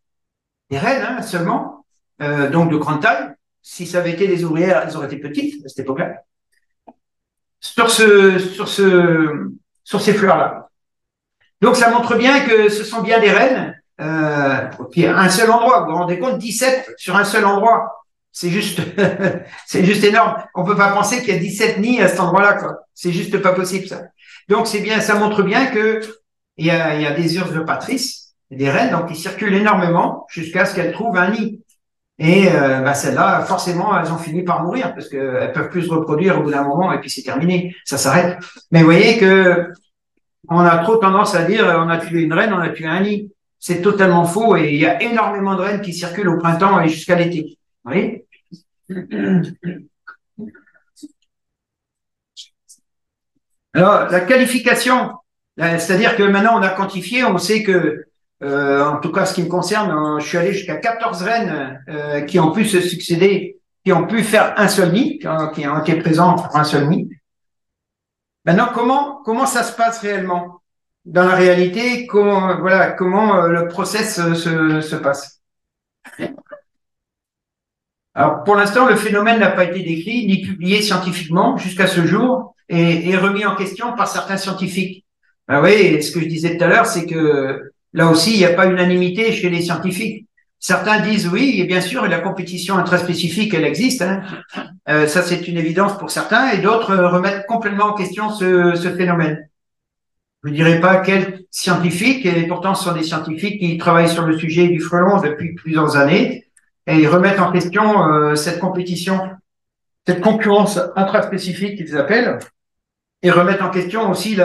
Des reines, hein, seulement. Donc de grande taille. Si ça avait été des ouvrières, elles auraient été petites à cette époque-là. Sur ces fleurs-là. Donc ça montre bien que ce sont bien des reines, puis à un seul endroit. Vous vous rendez compte, 17 sur un seul endroit. C'est juste, c'est juste énorme. On peut pas penser qu'il y a 17 nids à cet endroit-là, quoi. C'est juste pas possible, ça. Donc c'est bien, ça montre bien que il y a des usurpatrices, des reines, donc qui circulent énormément jusqu'à ce qu'elles trouvent un nid. Et celles-là, forcément, elles ont fini par mourir parce qu'elles peuvent plus se reproduire au bout d'un moment et puis c'est terminé, ça s'arrête. Mais vous voyez que on a trop tendance à dire on a tué une reine, on a tué un nid. C'est totalement faux et il y a énormément de reines qui circulent au printemps et jusqu'à l'été. Vous voyez? Alors, la qualification, c'est-à-dire que maintenant on a quantifié, on sait que en tout cas, ce qui me concerne, je suis allé jusqu'à 14 reines qui ont pu se succéder, qui ont pu faire un seul nid, qui ont été présents pour un seul nid. Maintenant, comment ça se passe réellement? Dans la réalité, comment le process se passe? Alors, pour l'instant, le phénomène n'a pas été décrit ni publié scientifiquement jusqu'à ce jour et remis en question par certains scientifiques. Ben oui, ce que je disais tout à l'heure, c'est que là aussi, il n'y a pas unanimité chez les scientifiques. Certains disent oui, et bien sûr, la compétition intraspécifique, elle existe. Hein. Ça, c'est une évidence pour certains, et d'autres remettent complètement en question ce phénomène. Je ne dirais pas quels scientifiques, et pourtant ce sont des scientifiques qui travaillent sur le sujet du frelon depuis plusieurs années, et ils remettent en question cette compétition, cette concurrence intraspécifique qu'ils appellent, et remettent en question aussi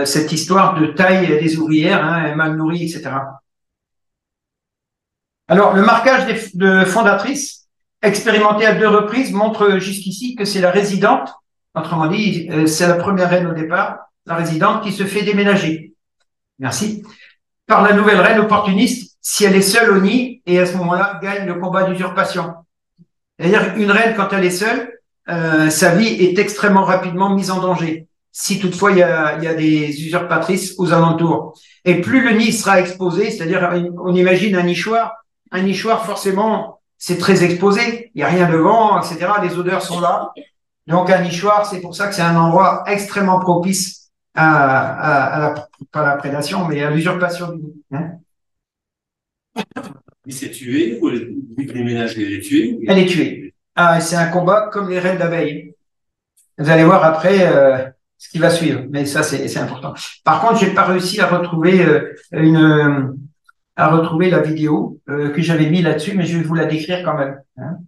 cette histoire de taille des ouvrières, hein, mal nourries, etc. Alors, le marquage de fondatrices, expérimenté à 2 reprises, montre jusqu'ici que c'est la résidente, autrement dit, c'est la première reine au départ, la résidente qui se fait déménager. Merci. Par la nouvelle reine opportuniste, si elle est seule au nid, et à ce moment-là, gagne le combat d'usurpation. C'est-à-dire, une reine, quand elle est seule, sa vie est extrêmement rapidement mise en danger. Si toutefois il y a des usurpatrices aux alentours. Et plus le nid sera exposé, c'est-à-dire on imagine un nichoir forcément c'est très exposé, il n'y a rien devant, etc. Les odeurs sont là. Donc un nichoir, c'est pour ça que c'est un endroit extrêmement propice pas la prédation, mais à l'usurpation du nid. Hein. Il s'est tué ou elle est déménagée? Elle est tuée? Elle est tuée. Ah, c'est un combat comme les reines d'abeilles. Vous allez voir après ce qui va suivre, mais ça c'est important. Par contre, j'ai pas réussi à retrouver à retrouver la vidéo que j'avais mis là-dessus, mais je vais vous la décrire quand même. Hein.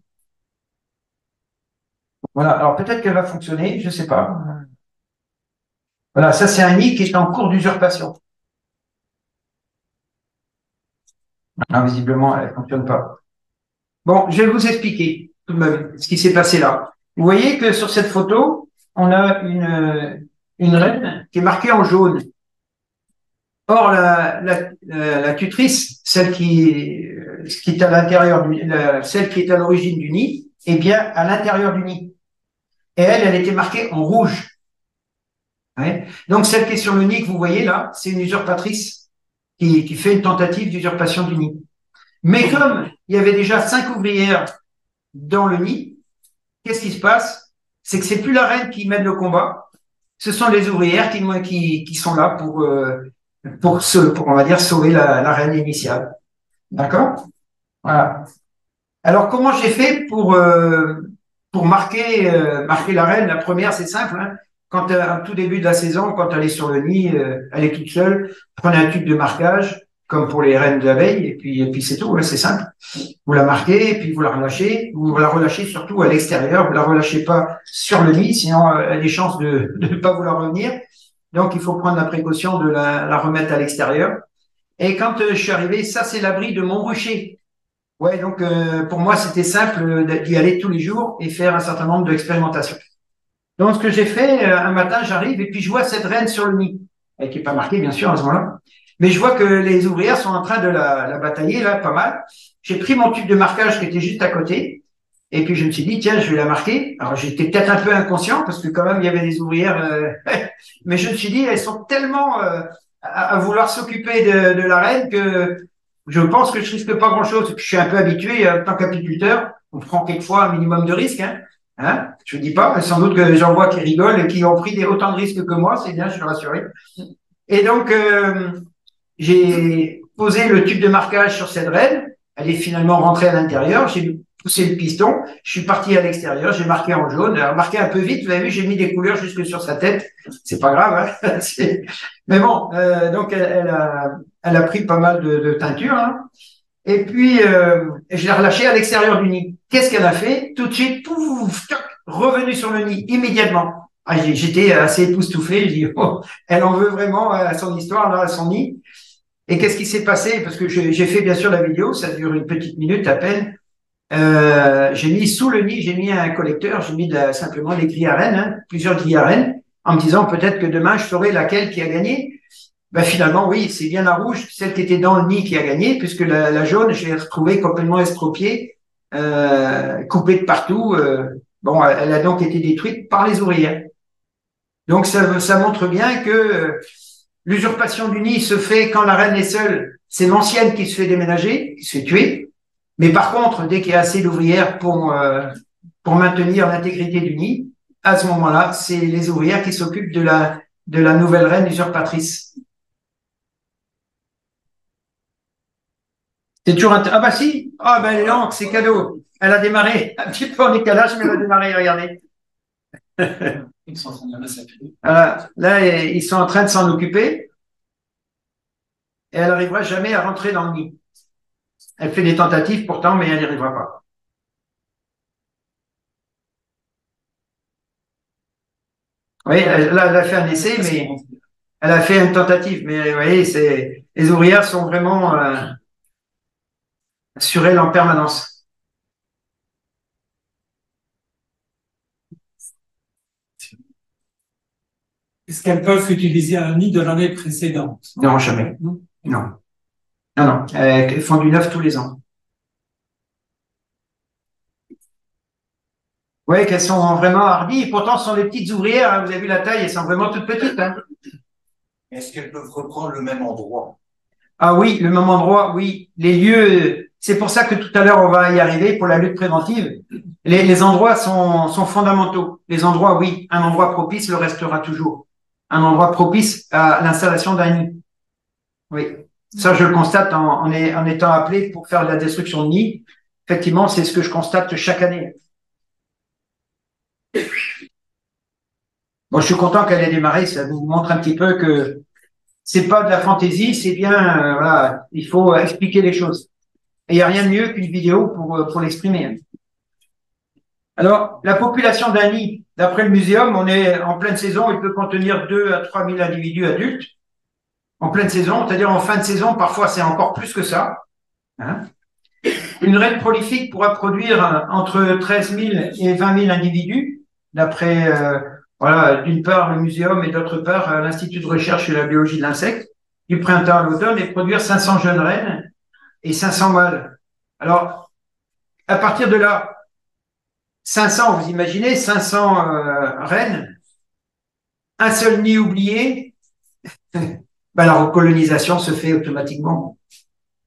Voilà, alors peut-être qu'elle va fonctionner, je sais pas. Voilà, ça c'est un nid qui est en cours d'usurpation. Non, visiblement, elle ne fonctionne pas. Bon, je vais vous expliquer tout de même ce qui s'est passé là. Vous voyez que sur cette photo, on a une reine qui est marquée en jaune. Or, la tutrice, celle qui est à l'intérieur celle qui est à l'origine du nid, est bien à l'intérieur du nid. Et elle était marquée en rouge. Ouais. Donc, celle qui est sur le nid que vous voyez là, c'est une usurpatrice qui fait une tentative d'usurpation du nid. Mais comme il y avait déjà 5 ouvrières dans le nid, qu'est-ce qui se passe? C'est que c'est plus la reine qui mène le combat, ce sont les ouvrières qui sont là pour on va dire, sauver la reine initiale. D'accord? Voilà. Alors, comment j'ai fait pour marquer la reine? La première, c'est simple. Hein. Quand à tout début de la saison, quand elle est sur le nid, elle est toute seule, prenez un tube de marquage, comme pour les reines de l'abeille, et puis c'est tout, ouais, c'est simple. Vous la marquez, et puis vous la relâchez. Vous la relâchez surtout à l'extérieur. Vous la relâchez pas sur le nid, sinon elle a des chances de ne pas vouloir revenir. Donc, il faut prendre la précaution de la remettre à l'extérieur. Et quand je suis arrivé, ça, c'est l'abri de Montrucher. Ouais, donc pour moi, c'était simple d'y aller tous les jours et faire un certain nombre d'expérimentations. Donc, ce que j'ai fait, un matin, j'arrive et puis je vois cette reine sur le nid, et qui n'est pas marquée, bien sûr, à ce moment-là. Mais je vois que les ouvrières sont en train de la batailler, là, pas mal. J'ai pris mon tube de marquage qui était juste à côté, et puis je me suis dit, tiens, je vais la marquer. Alors, j'étais peut-être un peu inconscient, parce que quand même, il y avait des ouvrières, mais je me suis dit, elles sont tellement à vouloir s'occuper de la reine que je pense que je risque pas grand-chose. Je suis un peu habitué, en tant qu'apiculteur, on prend quelquefois un minimum de risques, hein. Hein, je dis pas, sans doute que j'en vois qui rigolent et qui ont pris autant de risques que moi, c'est bien, je suis rassuré. Et donc, j'ai posé le tube de marquage sur cette reine, elle est finalement rentrée à l'intérieur, j'ai poussé le piston, je suis parti à l'extérieur, j'ai marqué en jaune, alors marqué un peu vite, vous avez vu, j'ai mis des couleurs jusque sur sa tête, c'est pas grave, hein. Mais bon, donc elle a pris pas mal de teinture, hein. Et puis, je l'ai relâchée à l'extérieur du nid. Qu'est-ce qu'elle a fait? Tout de suite, pouf, toc, revenue sur le nid, immédiatement. Ah, j'étais assez époustouflé. Je dis, oh, elle en veut vraiment à son histoire, là, à son nid. Et qu'est-ce qui s'est passé? Parce que j'ai fait bien sûr la vidéo, ça dure une petite minute à peine. J'ai mis sous le nid, j'ai mis un collecteur, j'ai mis simplement des grilles à rennes, hein, plusieurs grilles à rennes, en me disant peut-être que demain je saurai laquelle qui a gagné. Ben finalement, oui, c'est bien la rouge, celle qui était dans le nid qui a gagné, puisque la jaune, je l'ai retrouvée complètement estropiée, coupée de partout. Bon, elle a donc été détruite par les ouvrières. Donc ça montre bien que l'usurpation du nid se fait quand la reine est seule. C'est l'ancienne qui se fait déménager, qui se fait tuer. Mais par contre, dès qu'il y a assez d'ouvrières pour maintenir l'intégrité du nid, à ce moment-là, c'est les ouvrières qui s'occupent de la nouvelle reine usurpatrice. C'est toujours ah bah si, ah ben elle est lente, c'est cadeau. Elle a démarré un petit peu en décalage, mais elle a démarré, regardez. Ils sont en train de la s'appeler. Voilà. Là, ils sont en train de s'en occuper et elle n'arrivera jamais à rentrer dans le nid. Elle fait des tentatives pourtant, mais elle n'y arrivera pas. Oui, là, elle a fait un essai, mais elle a fait une tentative. Mais vous voyez, les ouvrières sont vraiment sur elle en permanence. Est-ce qu'elles peuvent utiliser un nid de l'année précédente? Non, jamais. Non. Non, non. Elles font du neuf tous les ans. Oui, qu'elles sont vraiment hardies. Et pourtant, ce sont des petites ouvrières. Hein. Vous avez vu la taille, elles sont vraiment toutes petites. Hein. Est-ce qu'elles peuvent reprendre le même endroit? Ah oui, le même endroit, oui. Les lieux, c'est pour ça que tout à l'heure, on va y arriver pour la lutte préventive. Les endroits sont fondamentaux. Les endroits, oui. Un endroit propice le restera toujours. Un endroit propice à l'installation d'un nid. Oui. Ça, je le constate en étant appelé pour faire de la destruction de nid. Effectivement, c'est ce que je constate chaque année. Bon, je suis content qu'elle ait démarré. Ça vous montre un petit peu que c'est pas de la fantaisie, c'est bien, voilà, il faut expliquer les choses. Et il n'y a rien de mieux qu'une vidéo pour l'exprimer. Alors, la population d'un nid, d'après le muséum, on est en pleine saison, il peut contenir 2 à 3 000 individus adultes. En pleine saison, c'est-à-dire en fin de saison, parfois c'est encore plus que ça. Hein. Une reine prolifique pourra produire entre 13 000 et 20 000 individus, d'après, voilà, d'une part le muséum et d'autre part l'Institut de recherche sur la biologie de l'insecte, du printemps à l'automne, et produire 500 jeunes reines et 500 mâles. Alors, à partir de là, 500, vous imaginez, 500 reines, un seul nid oublié, ben, la recolonisation se fait automatiquement.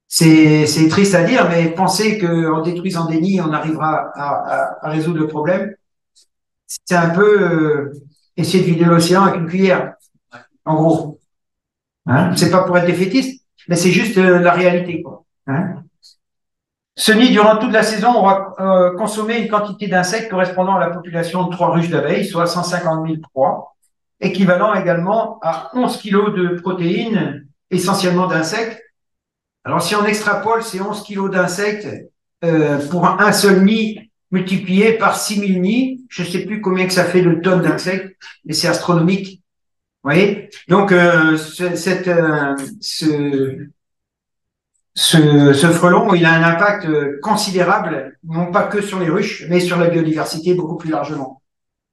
C'est triste à dire, mais penser qu'en détruisant des nids, on arrivera à résoudre le problème, c'est un peu essayer de vider l'océan avec une cuillère, en gros. Hein, c'est pas pour être défaitiste, mais c'est juste la réalité, quoi. Hein. Ce nid, durant toute la saison, aura consommé une quantité d'insectes correspondant à la population de 3 ruches d'abeilles, soit 150 000 proies, équivalent également à 11 kilos de protéines, essentiellement d'insectes. Alors, si on extrapole ces 11 kilos d'insectes pour un seul nid multiplié par 6 000 nids, je ne sais plus combien que ça fait de tonnes d'insectes, mais c'est astronomique. Vous voyez? Donc, ce frelon, il a un impact considérable, non pas que sur les ruches, mais sur la biodiversité beaucoup plus largement.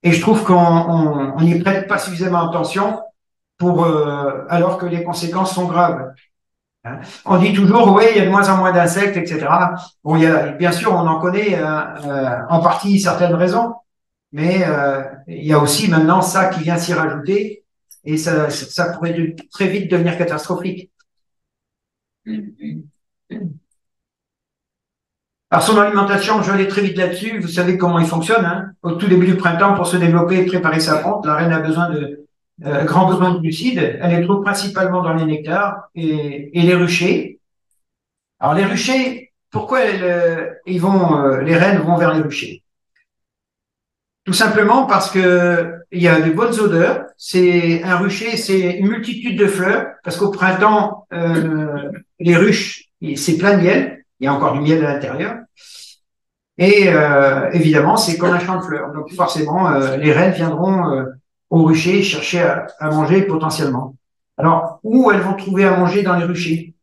Et je trouve qu'on n'y prête pas suffisamment attention alors que les conséquences sont graves. On dit toujours, oui, il y a de moins en moins d'insectes, etc. Bon, bien sûr, on en connaît en partie certaines raisons, mais il y a aussi maintenant ça qui vient s'y rajouter, et ça pourrait très vite devenir catastrophique. Alors, son alimentation, je vais aller très vite là-dessus. Vous savez comment il fonctionne. Hein. Au tout début du printemps, pour se développer et préparer sa ponte, la reine a grand besoin de glucides. Elle les trouve principalement dans les nectars et les ruchers. Alors, les ruchers, pourquoi les reines vont vers les ruchers? Tout simplement parce que il y a de bonnes odeurs. Un rucher, c'est une multitude de fleurs, parce qu'au printemps, les ruches, c'est plein de miel. Il y a encore du miel à l'intérieur. Et évidemment, c'est comme un champ de fleurs. Donc forcément, les reines viendront au rucher chercher à manger potentiellement. Alors, où elles vont trouver à manger dans les ruchers?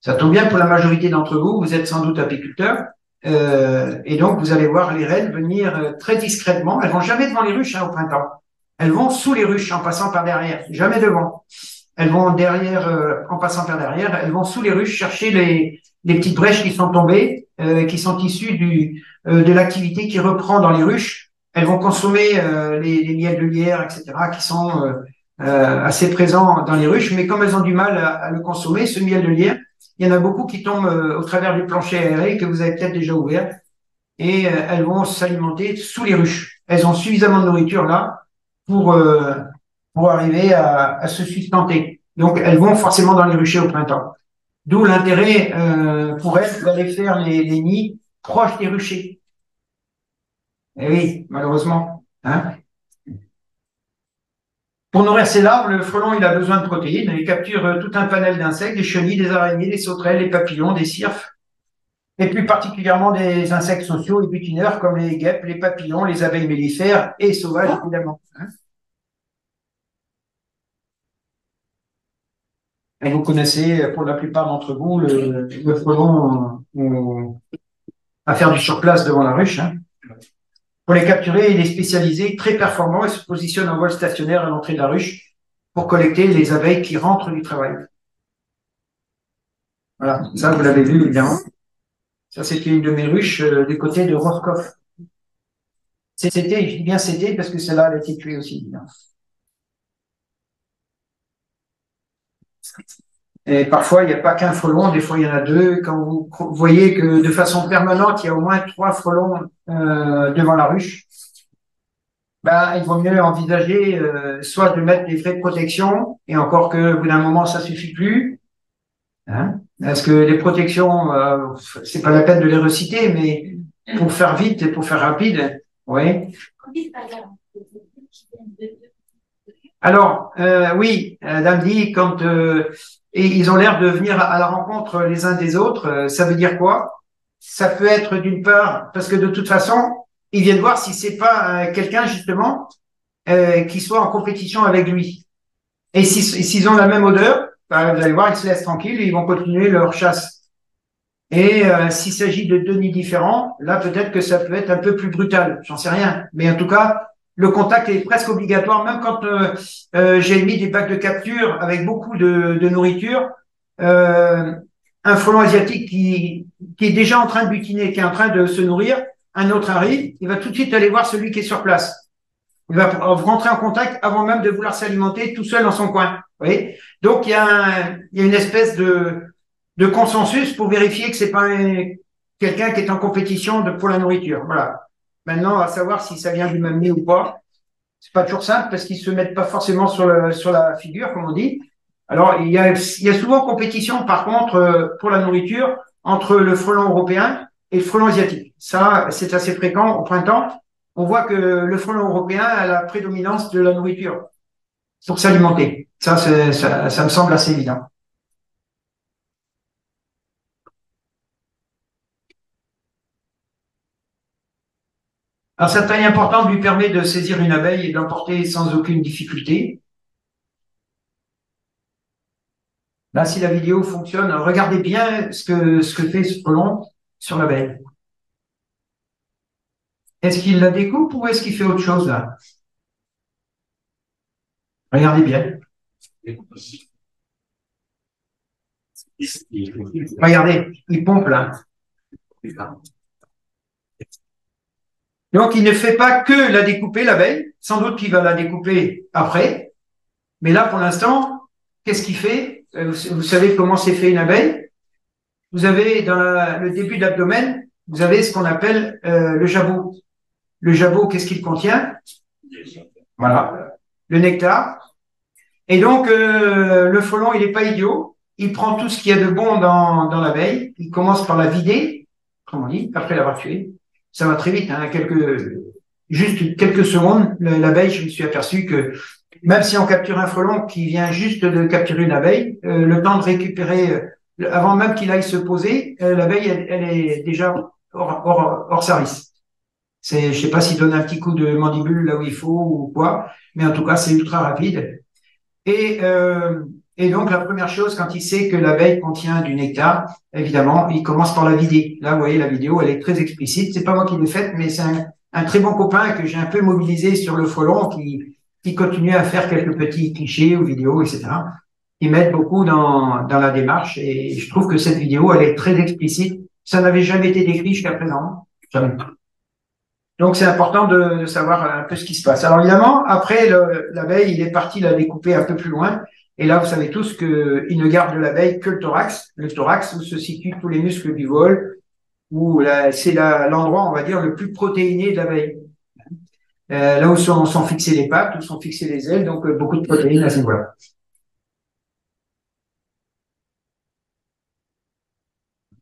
Ça tombe bien pour la majorité d'entre vous, vous êtes sans doute apiculteurs. Et donc, vous allez voir les reines venir très discrètement. Elles vont jamais devant les ruches au printemps. Elles vont sous les ruches en passant par derrière, jamais devant. Elles vont derrière, en passant par derrière, elles vont sous les ruches chercher les petites brèches qui sont tombées, qui sont issues de l'activité qui reprend dans les ruches. Elles vont consommer les miels de lierre, etc., qui sont assez présents dans les ruches, mais comme elles ont du mal à le consommer, ce miel de lierre, il y en a beaucoup qui tombent au travers du plancher aéré que vous avez peut-être déjà ouvert, et elles vont s'alimenter sous les ruches. Elles ont suffisamment de nourriture là pour arriver à se sustenter. Donc, elles vont forcément dans les ruchers au printemps. D'où l'intérêt pour elles d'aller faire les nids proches des ruchers. Eh oui, malheureusement. Hein. Pour nourrir ses larves, le frelon il a besoin de protéines. Il capture tout un panel d'insectes, des chenilles, des araignées, des sauterelles, des papillons, des cirfes, et plus particulièrement des insectes sociaux et butineurs comme les guêpes, les papillons, les abeilles mellifères et sauvages, évidemment. Hein. Et vous connaissez, pour la plupart d'entre vous, le frelon à faire du surplace devant la ruche. Hein. Pour les capturer, il est spécialisé, très performant et se positionne en vol stationnaire à l'entrée de la ruche pour collecter les abeilles qui rentrent du travail. Voilà, ça vous l'avez vu évidemment. Ça c'était une de mes ruches du côté de Roscoff. C'était, je dis bien c'était parce que celle-là elle a été tuée aussi. Évidemment. Et parfois, il n'y a pas qu'un frelon, des fois il y en a deux. Quand vous voyez que de façon permanente, il y a au moins 3 frelons devant la ruche, ben, il vaut mieux envisager soit de mettre des frais de protection, et encore que au bout d'un moment, ça suffit plus. Hein, parce que les protections, c'est pas la peine de les reciter, mais pour faire vite et pour faire rapide, oui. Alors, oui, Dame dit, quand et ils ont l'air de venir à la rencontre les uns des autres, ça veut dire quoi? Ça peut être d'une part, parce que de toute façon, ils viennent voir si c'est pas quelqu'un justement qui soit en compétition avec lui. Et s'ils ont la même odeur, bah, vous allez voir, ils se laissent tranquilles et ils vont continuer leur chasse. Et s'il s'agit de deux nids différents, là peut-être que ça peut être un peu plus brutal, j'en sais rien. Mais en tout cas, le contact est presque obligatoire, même quand j'ai mis des bacs de capture avec beaucoup de nourriture. Euh, un frelon asiatique qui est déjà en train de butiner, qui est en train de se nourrir, un autre arrive, il va tout de suite aller voir celui qui est sur place. Il va rentrer en contact avant même de vouloir s'alimenter tout seul dans son coin. Vous voyez. Donc il y a une espèce de consensus pour vérifier que c'est pas quelqu'un qui est en compétition pour la nourriture. Voilà. Maintenant, à savoir si ça vient du même nez ou pas, c'est pas toujours simple parce qu'ils se mettent pas forcément sur la figure, comme on dit. Alors, il y a souvent compétition, par contre, pour la nourriture entre le frelon européen et le frelon asiatique. Ça, c'est assez fréquent au printemps. On voit que le frelon européen a la prédominance de la nourriture pour s'alimenter. Ça me semble assez évident. Alors, cette taille importante lui permet de saisir une abeille et d'emporter sans aucune difficulté. Là, si la vidéo fonctionne, regardez bien ce que fait ce frelon sur l'abeille. Est-ce qu'il la découpe ou est-ce qu'il fait autre chose là? Regardez bien. Regardez, il pompe là. Donc, il ne fait pas que la découper l'abeille. Sans doute qu'il va la découper après. Mais là, pour l'instant, qu'est-ce qu'il fait? Vous savez comment c'est fait une abeille? Vous avez dans le début de l'abdomen, vous avez ce qu'on appelle le jabot. Le jabot, qu'est-ce qu'il contient? Voilà, le nectar. Et donc, le frelon, il n'est pas idiot. Il prend tout ce qu'il y a de bon dans l'abeille. Il commence par la vider, comme on dit, après l'avoir tuée. Ça va très vite, hein, juste quelques secondes. L'abeille, je me suis aperçu que même si on capture un frelon qui vient juste de capturer une abeille, le temps de récupérer, avant même qu'il aille se poser, l'abeille, elle est déjà hors service. Je sais pas s'il donne un petit coup de mandibule là où il faut ou quoi, mais en tout cas, c'est ultra rapide. Et donc, la première chose, quand il sait que l'abeille contient du nectar, évidemment, il commence par la vider. Là, vous voyez, la vidéo, elle est très explicite. C'est pas moi qui l'ai faite, mais c'est un très bon copain que j'ai un peu mobilisé sur le frelon qui continue à faire quelques petits clichés ou vidéos, etc. Ils m'aident beaucoup dans la démarche et je trouve que cette vidéo, elle est très explicite. Ça n'avait jamais été décrit jusqu'à présent. Jamais. Donc, c'est important de savoir un peu ce qui se passe. Alors, évidemment, après, l'abeille, il est parti la découper un peu plus loin. Et là, vous savez tous qu'il ne garde de l'abeille que le thorax où se situent tous les muscles du vol, où c'est l'endroit, on va dire, le plus protéiné de l'abeille. Là où sont fixées les pattes, où sont fixées les ailes, donc beaucoup de protéines à ce niveau-là.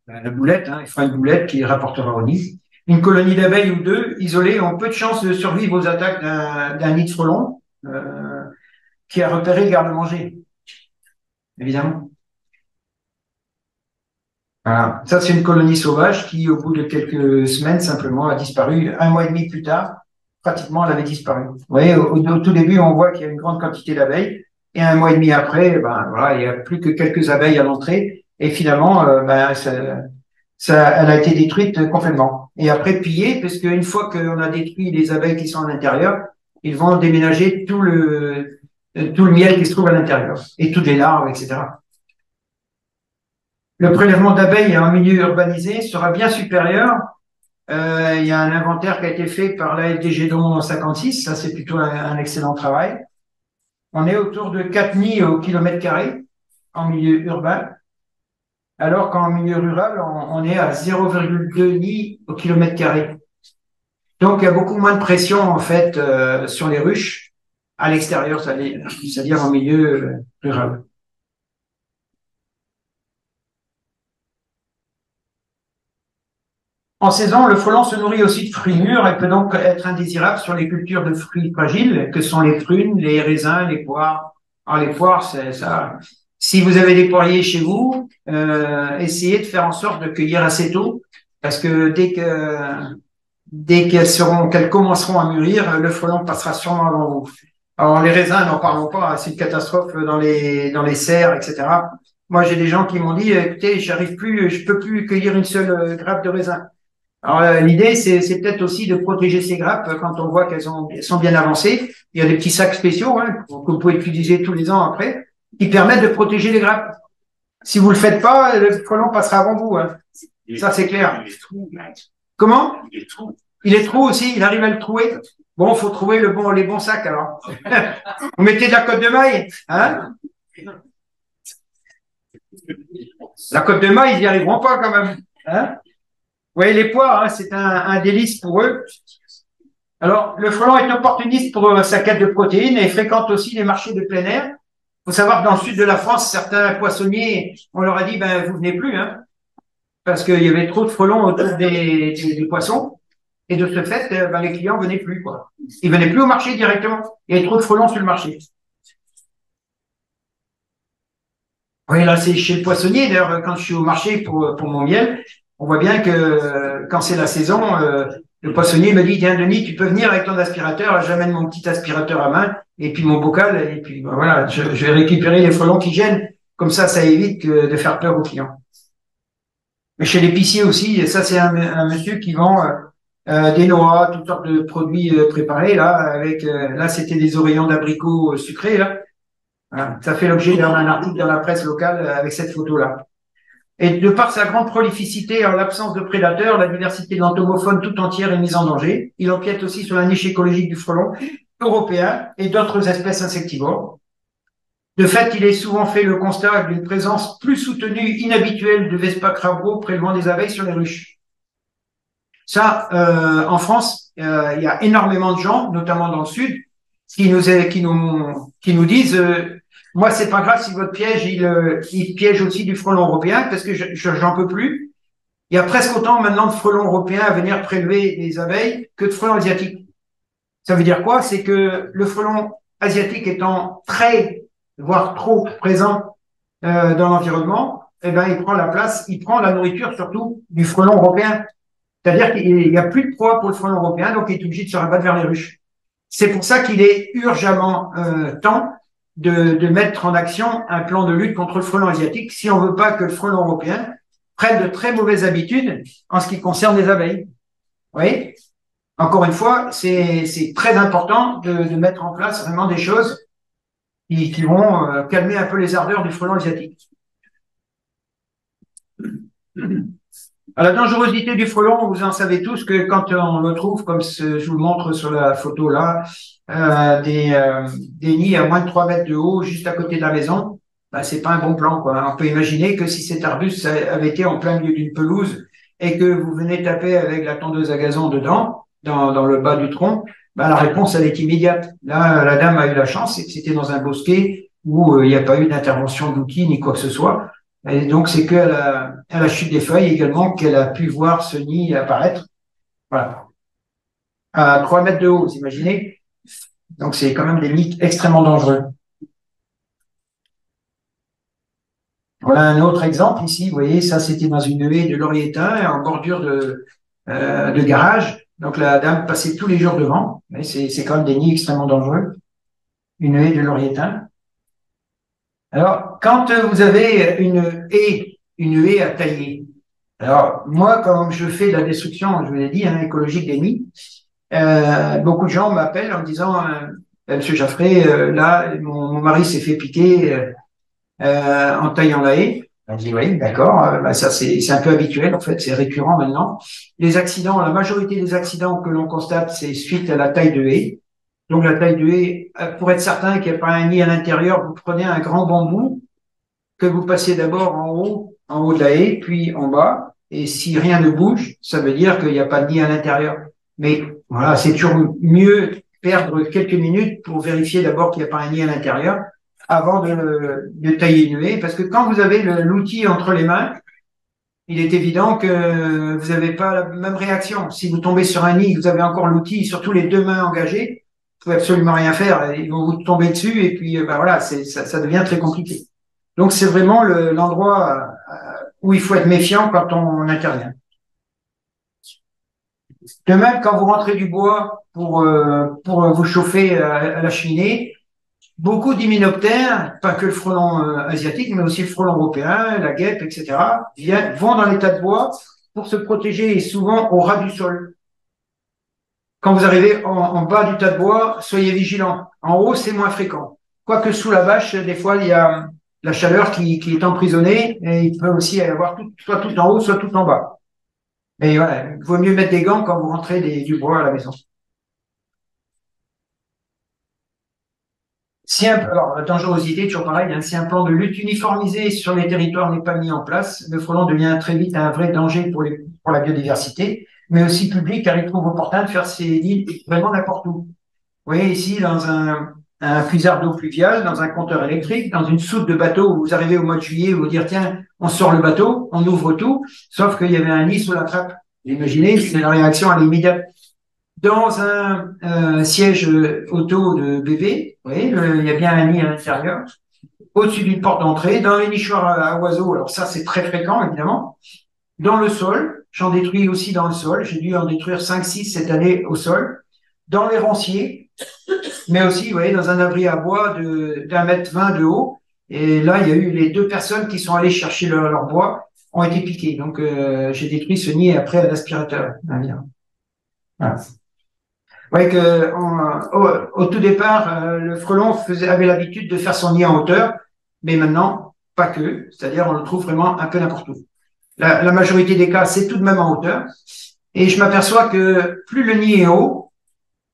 La boulette, hein, il fera une boulette qui rapportera au nid. Une colonie d'abeilles ou deux, isolées, ont peu de chances de survivre aux attaques d'un nid de frelon qui a repéré le garde-manger, évidemment. Voilà. Ça, c'est une colonie sauvage qui, au bout de quelques semaines, simplement, a disparu. Un mois et demi plus tard, pratiquement, elle avait disparu. Vous voyez, au tout début, on voit qu'il y a une grande quantité d'abeilles. Et un mois et demi après, ben, voilà, il n'y a plus que quelques abeilles à l'entrée. Et finalement, ben, elle a été détruite complètement. Et après, pillée, parce qu'une fois qu'on a détruit les abeilles qui sont à l'intérieur, ils vont déménager tout le miel qui se trouve à l'intérieur. Et toutes les larves, etc. Le prélèvement d'abeilles en milieu urbanisé sera bien supérieur. Il y a un inventaire qui a été fait par la FDG Don 56. Ça, c'est plutôt un excellent travail. On est autour de 4 nids au kilomètre carré en milieu urbain, alors qu'en milieu rural, on est à 0,2 nids au kilomètre carré. Donc, il y a beaucoup moins de pression, en fait, sur les ruches à l'extérieur, c'est-à-dire en milieu rural. En saison, le frelon se nourrit aussi de fruits mûrs et peut donc être indésirable sur les cultures de fruits fragiles, que sont les prunes, les raisins, les poires. Alors les poires, c'est ça. Si vous avez des poiriers chez vous, essayez de faire en sorte de cueillir assez tôt, parce que dès qu'elles commenceront à mûrir, le frelon passera sûrement avant vous. Alors les raisins, n'en parlons pas, c'est une catastrophe dans les serres, etc. Moi, j'ai des gens qui m'ont dit, écoutez, je peux plus cueillir une seule grappe de raisin. Alors l'idée, c'est peut-être aussi de protéger ces grappes quand on voit qu'elles sont bien avancées. Il y a des petits sacs spéciaux que vous pouvez utiliser tous les ans après, qui permettent de protéger les grappes. Si vous le faites pas, le frelon passera avant vous. Ça, c'est clair. Comment? Il est trou aussi, il arrive à le trouer. Bon, faut trouver les bons sacs alors. Vous mettez de la cotte de maille, hein? La cotte de maille, ils n'y arriveront pas quand même. Hein? Vous voyez, les poires, c'est un délice pour eux. Alors, le frelon est opportuniste pour sa quête de protéines et fréquente aussi les marchés de plein air. Il faut savoir que dans le sud de la France, certains poissonniers, on leur a dit, vous venez plus, hein, parce qu'il y avait trop de frelons autour des poissons. Et de ce fait, les clients venaient plus, quoi. Ils venaient plus au marché directement. Il y avait trop de frelons sur le marché. Oui, là, c'est chez le poissonnier. D'ailleurs, quand je suis au marché pour mon miel, on voit bien que quand c'est la saison, le poissonnier me dit, tiens, Denis, tu peux venir avec ton aspirateur. J'amène mon petit aspirateur à main et puis mon bocal. Et puis, voilà, je vais récupérer les frelons qui gênent. Comme ça évite de faire peur aux clients. Mais chez l'épicier aussi, ça, c'est un monsieur qui vend des noix, toutes sortes de produits préparés. Là, c'était des oreillons d'abricots sucrés, là. Voilà. Ça fait l'objet d'un article dans la presse locale avec cette photo-là. Et de par sa grande prolificité, en l'absence de prédateurs, la diversité de l'entomofaune tout entière est mise en danger. Il empiète aussi sur la niche écologique du frelon européen et d'autres espèces insectivores. De fait, il est souvent fait le constat d'une présence plus soutenue, inhabituelle de Vespa crabro prélevant des abeilles sur les ruches. Ça, en France, il y a énormément de gens, notamment dans le sud, qui nous disent moi, c'est pas grave si votre piège, il piège aussi du frelon européen, parce que j'en peux plus. Il y a presque autant maintenant de frelons européens à venir prélever les abeilles que de frelons asiatiques. Ça veut dire quoi? C'est que le frelon asiatique étant très, voire trop présent dans l'environnement, il prend la place, il prend la nourriture surtout du frelon européen. C'est-à-dire qu'il n'y a plus de proie pour le frelon européen, donc il est obligé de se rabattre vers les ruches. C'est pour ça qu'il est urgemment temps de mettre en action un plan de lutte contre le frelon asiatique si on veut pas que le frelon européen prenne de très mauvaises habitudes en ce qui concerne les abeilles. Vous voyez? Encore une fois, c'est très important de mettre en place vraiment des choses qui vont calmer un peu les ardeurs du frelon asiatique. À la dangerosité du frelon, vous en savez tous que quand on le trouve, comme je vous le montre sur la photo là, des nids à moins de 3 mètres de haut, juste à côté de la maison, c'est pas un bon plan, quoi. On peut imaginer que si cet arbuste avait été en plein milieu d'une pelouse et que vous venez taper avec la tondeuse à gazon dedans, dans le bas du tronc, la réponse, elle est immédiate. Là, la dame a eu la chance, c'est que c'était dans un bosquet où il n'y a pas eu d'intervention d'outils ni quoi que ce soit. Et donc, c'est qu'à la chute des feuilles également qu'elle a pu voir ce nid apparaître. Voilà. À 3 mètres de haut, vous imaginez? Donc, c'est quand même des nids extrêmement dangereux. Voilà un autre exemple ici. Vous voyez, ça, c'était dans une haie de laurier thym en bordure de garage. Donc, la dame passait tous les jours devant. Mais c'est quand même des nids extrêmement dangereux. Une haie de laurier thym. Alors, quand vous avez une haie à tailler, alors moi, comme je fais de la destruction, je vous l'ai dit, écologique des nids, beaucoup de gens m'appellent en me disant, Monsieur Jaffré, là, mon mari s'est fait piquer en taillant la haie. Je dis oui, d'accord, ça c'est un peu habituel, en fait, c'est récurrent maintenant. Les accidents, la majorité des accidents que l'on constate, c'est suite à la taille de haie. Donc, la taille de haie, pour être certain qu'il n'y a pas un nid à l'intérieur, vous prenez un grand bambou que vous passez d'abord en haut de la haie, puis en bas. Et si rien ne bouge, ça veut dire qu'il n'y a pas de nid à l'intérieur. Mais voilà, c'est toujours mieux perdre quelques minutes pour vérifier d'abord qu'il n'y a pas un nid à l'intérieur avant de tailler une haie. Parce que quand vous avez l'outil entre les mains il est évident que vous n'avez pas la même réaction. Si vous tombez sur un nid, vous avez encore l'outil, surtout les deux mains engagées, vous pouvez absolument rien faire. Ils vont vous tomber dessus et puis ben voilà, ça devient très compliqué. Donc c'est vraiment l'endroit où il faut être méfiant quand on intervient. De même, quand vous rentrez du bois pour vous chauffer à la cheminée, beaucoup d'hyménoptères, pas que le frelon asiatique, mais aussi le frelon européen, la guêpe, etc., vont dans les tas de bois pour se protéger et souvent au ras du sol. Quand vous arrivez en bas du tas de bois, soyez vigilants. En haut, c'est moins fréquent. Quoique sous la bâche, des fois, il y a la chaleur qui est emprisonnée et il peut aussi y avoir soit tout en haut, soit tout en bas. Mais voilà, il vaut mieux mettre des gants quand vous rentrez du bois à la maison. Alors, la dangerosité, toujours pareil, hein, si un plan de lutte uniformisé sur les territoires n'est pas mis en place, le frelon devient très vite un vrai danger pour la biodiversité, mais aussi public, car il trouve opportun de faire ses nids vraiment n'importe où. Vous voyez ici, dans un puisard d'eau pluviale, dans un compteur électrique, dans une soute de bateau où vous arrivez au mois de juillet, vous dire, tiens, on sort le bateau, on ouvre tout, sauf qu'il y avait un nid sous la trappe. Imaginez, c'est la réaction à l'immédiat. Dans un siège auto de bébé, vous voyez, il y a bien un nid à l'intérieur, au-dessus d'une porte d'entrée, dans les nichoirs à oiseaux, alors ça c'est très fréquent évidemment, dans le sol, j'en détruis aussi dans le sol, j'ai dû en détruire 5-6 cette année au sol, dans les ronciers, mais aussi, vous voyez, dans un abri à bois d'1,20 m de haut, et là il y a eu les 2 personnes qui sont allées chercher leur bois, ont été piquées, donc j'ai détruit ce nid après à l'aspirateur. Voilà. Vous voyez que au tout départ, le frelon avait l'habitude de faire son nid en hauteur, mais maintenant, pas que, c'est-à-dire on le trouve vraiment un peu n'importe où. La majorité des cas, c'est tout de même en hauteur, et je m'aperçois que plus le nid est haut,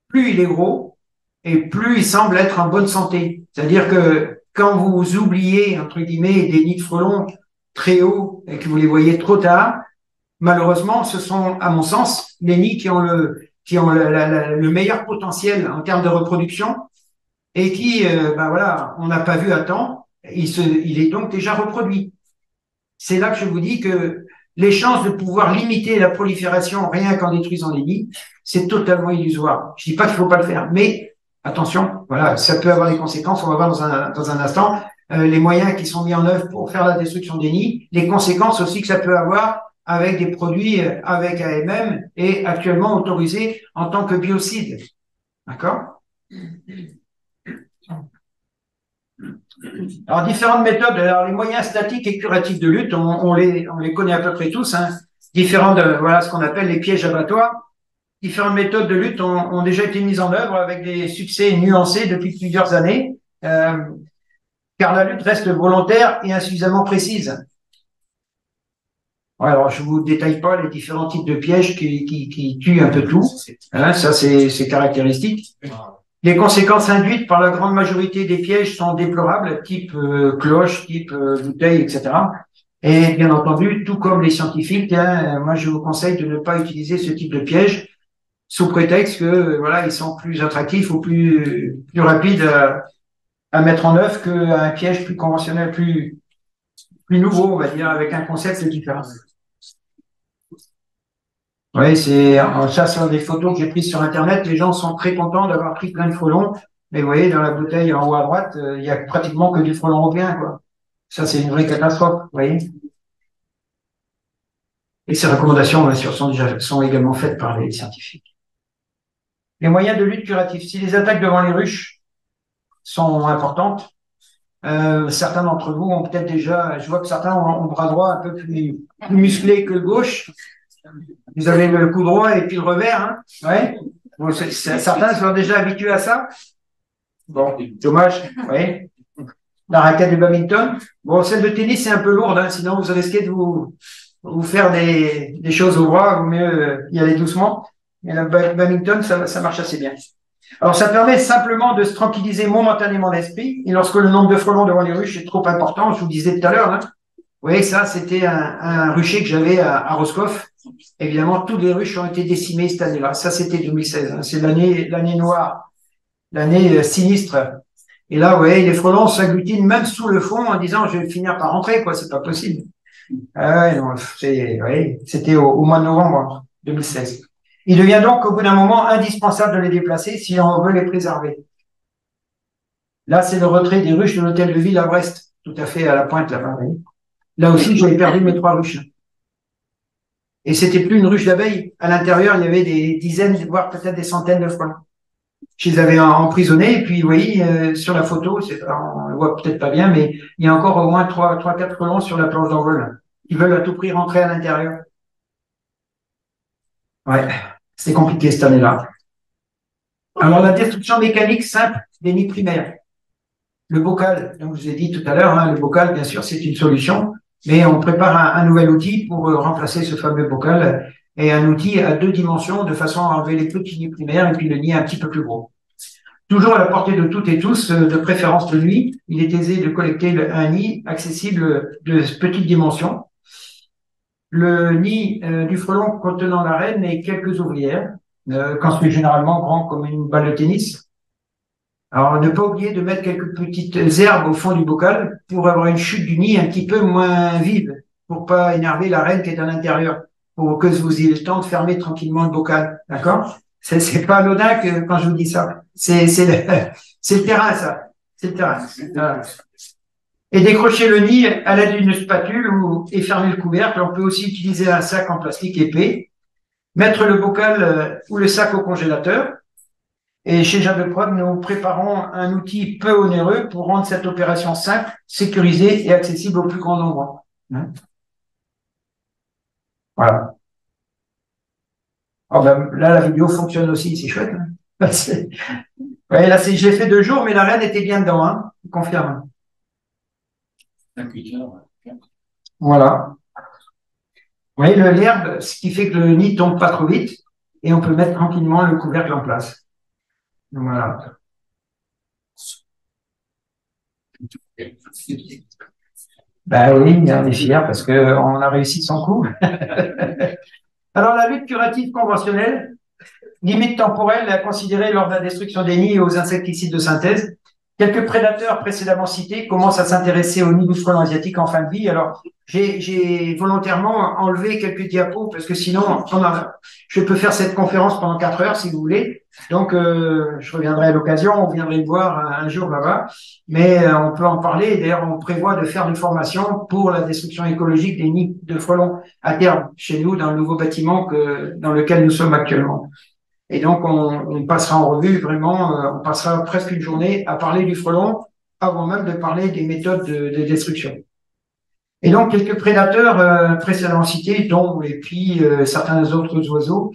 plus il est gros, et plus il semble être en bonne santé. C'est-à-dire que quand vous oubliez, entre guillemets, des nids de frelons très hauts et que vous les voyez trop tard, malheureusement, ce sont, à mon sens, les nids qui ont le meilleur potentiel en termes de reproduction et qui, ben voilà, on n'a pas vu à temps, il est donc déjà reproduit. C'est là que je vous dis que les chances de pouvoir limiter la prolifération rien qu'en détruisant les nids, c'est totalement illusoire. Je dis pas qu'il faut pas le faire, mais attention, voilà, ça peut avoir des conséquences. On va voir dans un instant les moyens qui sont mis en œuvre pour faire la destruction des nids, les conséquences aussi que ça peut avoir avec des produits avec AMM et actuellement autorisés en tant que biocides. D'accord? Alors, différentes méthodes. Alors, les moyens statiques et curatifs de lutte, on les connaît à peu près tous, hein. Différentes, voilà, ce qu'on appelle les pièges abattoirs. Différentes méthodes de lutte ont déjà été mises en œuvre avec des succès nuancés depuis plusieurs années, car la lutte reste volontaire et insuffisamment précise. Ouais, alors je vous détaille pas les différents types de pièges qui tuent un peu tout, hein, ça c'est caractéristique. Les conséquences induites par la grande majorité des pièges sont déplorables, type cloche, type bouteille, etc. Et bien entendu, tout comme les scientifiques, hein, moi je vous conseille de ne pas utiliser ce type de piège sous prétexte que voilà, ils sont plus attractifs ou plus rapides à mettre en œuvre qu'un piège plus conventionnel, plus nouveau, on va dire, avec un concept différent. Oui, ça sont des photos que j'ai prises sur Internet. Les gens sont très contents d'avoir pris plein de frelons. Mais vous voyez, dans la bouteille en haut à droite, il y a pratiquement que du frelon européen, quoi. Ça, c'est une vraie catastrophe, vous voyez. Et ces recommandations, bien sûr, sont également faites par les scientifiques. Les moyens de lutte curatifs. Si les attaques devant les ruches sont importantes, certains d'entre vous ont peut-être déjà, je vois que certains ont le bras droit un peu plus musclé que le gauche. Vous avez le coup droit et puis le revers, hein. Ouais. Bon, certains sont déjà habitués à ça. Bon, dommage. Ouais. La raquette de badminton. Bon, celle de tennis, c'est un peu lourde, hein, sinon vous risquez de vous faire des choses au bras, vaut mieux y aller doucement. Mais la badminton, ça marche assez bien. Alors, ça permet simplement de se tranquilliser momentanément l'esprit. Et lorsque le nombre de frelons devant les ruches est trop important, je vous disais tout à l'heure, hein, vous voyez, ça, c'était un rucher que j'avais à Roscoff. Évidemment, toutes les ruches ont été décimées cette année-là. Ça, c'était 2016. Hein. C'est l'année noire, l'année sinistre. Et là, vous voyez, les frelons s'agglutinent même sous le fond en disant, je vais finir par rentrer, quoi. C'est pas possible. Ah ouais, non, ouais, c'était au mois de novembre 2016. Il devient donc au bout d'un moment indispensable de les déplacer si on veut les préserver. Là, c'est le retrait des ruches de l'hôtel de ville à Brest, tout à fait à la pointe là-bas. Là aussi, j'avais perdu mes 3 ruches. Et c'était plus une ruche d'abeilles. À l'intérieur, il y avait des dizaines, voire peut-être des centaines de frelons. Je les avais emprisonnés, et puis, vous voyez, sur la photo, on le voit peut-être pas bien, mais il y a encore au moins 4 frelons sur la planche d'envol. Ils veulent à tout prix rentrer à l'intérieur. Ouais, c'est compliqué cette année-là. Alors, la destruction mécanique simple des nids primaires. Le bocal, donc je vous ai dit tout à l'heure, hein, le bocal, bien sûr, c'est une solution, mais on prépare un nouvel outil pour remplacer ce fameux bocal, et un outil à 2 dimensions, de façon à enlever les petits nids primaires et puis le nid un petit peu plus gros. Toujours à la portée de toutes et tous, de préférence de nuit, il est aisé de collecter un nid accessible de petite dimension. Le nid du frelon contenant la reine et quelques ouvrières, construit généralement grand comme une balle de tennis. Alors, ne pas oublier de mettre quelques petites herbes au fond du bocal pour avoir une chute du nid un petit peu moins vive, pour pas énerver la reine qui est à l'intérieur, pour que vous ayez le temps de fermer tranquillement le bocal. D'accord? C'est pas anodin quand je vous dis ça. C'est le terrain, ça. C'est le terrain. Voilà. Et décrocher le nid à l'aide d'une spatule et fermer le couvercle. On peut aussi utiliser un sac en plastique épais, mettre le bocal ou le sac au congélateur. Et chez Jadeprod, nous préparons un outil peu onéreux pour rendre cette opération simple, sécurisée et accessible au plus grand nombre. Voilà. Oh ben, là, la vidéo fonctionne aussi, c'est chouette. Hein. Ouais, là, je l'ai fait 2 jours, mais la reine était bien dedans, hein, je confirme. Voilà. Vous voyez, l'herbe, ce qui fait que le nid tombe pas trop vite, et on peut mettre tranquillement le couvercle en place. Voilà. Ben oui, on est fiers parce qu'on a réussi son coup. Alors, la lutte curative conventionnelle, limite temporelle à considérer lors de la destruction des nids aux insecticides de synthèse. Quelques prédateurs précédemment cités commencent à s'intéresser aux nids du frelon asiatique en fin de vie. Alors, j'ai volontairement enlevé quelques diapos parce que sinon, je peux faire cette conférence pendant 4 heures si vous voulez. Donc, je reviendrai à l'occasion, on viendrait le voir un jour là-bas. Mais on peut en parler. D'ailleurs, on prévoit de faire une formation pour la destruction écologique des nids de frelons à terme chez nous dans le nouveau bâtiment dans lequel nous sommes actuellement. Et donc, on passera en revue vraiment, on passera presque une journée à parler du frelon avant même de parler des méthodes de destruction. Et donc, quelques prédateurs précédemment cités, dont et puis certains autres oiseaux,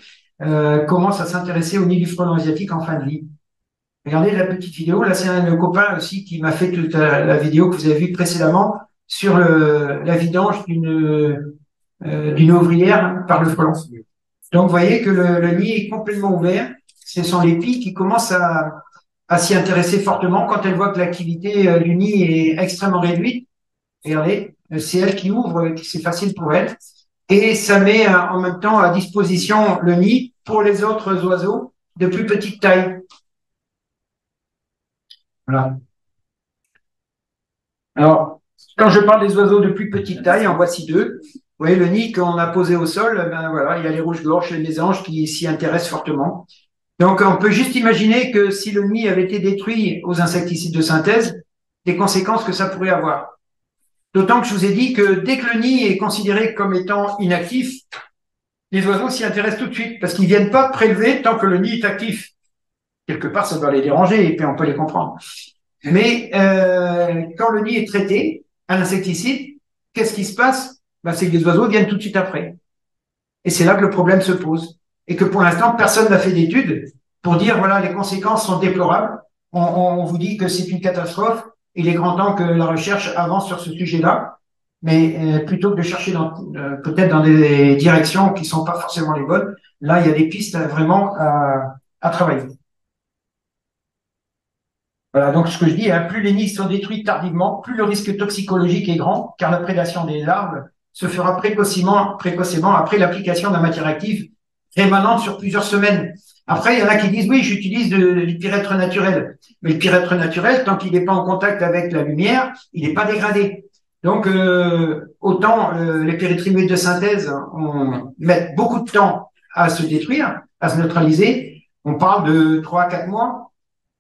commencent à s'intéresser au nid du frelon asiatique en fin de vie. Regardez la petite vidéo. Là, c'est un copain aussi qui m'a fait toute la vidéo que vous avez vue précédemment sur la vidange d'une ouvrière par le frelon. Donc, vous voyez que le nid est complètement ouvert. Ce sont les pies qui commencent à s'y intéresser fortement quand elles voient que l'activité du nid est extrêmement réduite. Regardez, c'est elle qui ouvre, c'est facile pour elle. Et ça met en même temps à disposition le nid pour les autres oiseaux de plus petite taille. Voilà. Alors, quand je parle des oiseaux de plus petite taille, en voici 2. Vous voyez, le nid qu'on a posé au sol, ben voilà, il y a les rouges-gorges, les mésanges qui s'y intéressent fortement. Donc, on peut juste imaginer que si le nid avait été détruit aux insecticides de synthèse, les conséquences que ça pourrait avoir. D'autant que je vous ai dit que dès que le nid est considéré comme étant inactif, les oiseaux s'y intéressent tout de suite parce qu'ils viennent pas prélever tant que le nid est actif. Quelque part, ça doit les déranger et puis on peut les comprendre. Mais quand le nid est traité à l'insecticide, qu'est-ce qui se passe? Ben, c'est que les oiseaux viennent tout de suite après. Et c'est là que le problème se pose. Et que pour l'instant, personne n'a fait d'études pour dire, voilà, les conséquences sont déplorables. On vous dit que c'est une catastrophe. Il est grand temps que la recherche avance sur ce sujet-là. Mais plutôt que de chercher peut-être dans des directions qui sont pas forcément les bonnes, là, il y a des pistes vraiment à travailler. Voilà, donc ce que je dis, hein, plus les nids sont détruits tardivement, plus le risque toxicologique est grand, car la prédation des larves se fera précocement après l'application de la matière active rémanente sur plusieurs semaines. Après, il y en a qui disent, oui, j'utilise du pyrètre naturel. Mais le pyrètre naturel, tant qu'il n'est pas en contact avec la lumière, il n'est pas dégradé. Donc, autant les péritrimés de synthèse mettent beaucoup de temps à se détruire, à se neutraliser. On parle de 3 à 4 mois,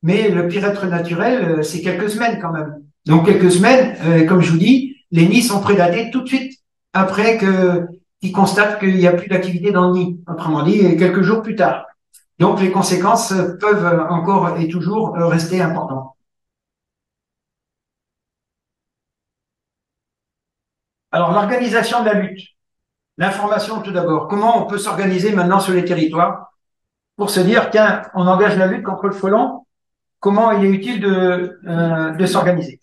mais le pyrètre naturel, c'est quelques semaines quand même. Donc, quelques semaines, comme je vous dis, les nids sont prédatés tout de suite après qu'ils constatent qu'il n'y a plus d'activité dans le nid. Autrement dit, quelques jours plus tard. Donc, les conséquences peuvent encore et toujours rester importantes. Alors, l'organisation de la lutte. L'information tout d'abord. Comment on peut s'organiser maintenant sur les territoires pour se dire, tiens, on engage la lutte contre le frelon, comment il est utile de s'organiser.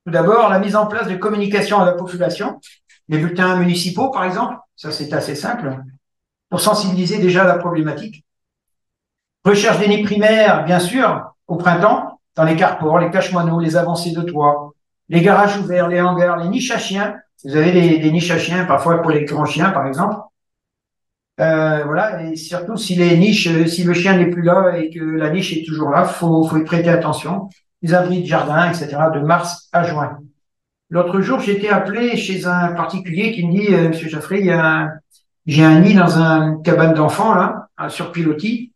Tout d'abord, la mise en place de communication à la population, les bulletins municipaux par exemple, ça c'est assez simple, pour sensibiliser déjà à la problématique. Recherche des nids primaires, bien sûr, au printemps, dans les carports, les cache-moineaux, les avancées de toit, les garages ouverts, les hangars, les niches à chiens. Vous avez des niches à chiens, parfois pour les grands chiens, par exemple. Voilà, et surtout si les niches, si le chien n'est plus là et que la niche est toujours là, faut y prêter attention. Les abris de jardin, etc., de mars à juin. L'autre jour, j'ai été appelé chez un particulier qui me dit, Monsieur Jaffré, j'ai un nid dans une cabane d'enfants là, sur pilotis.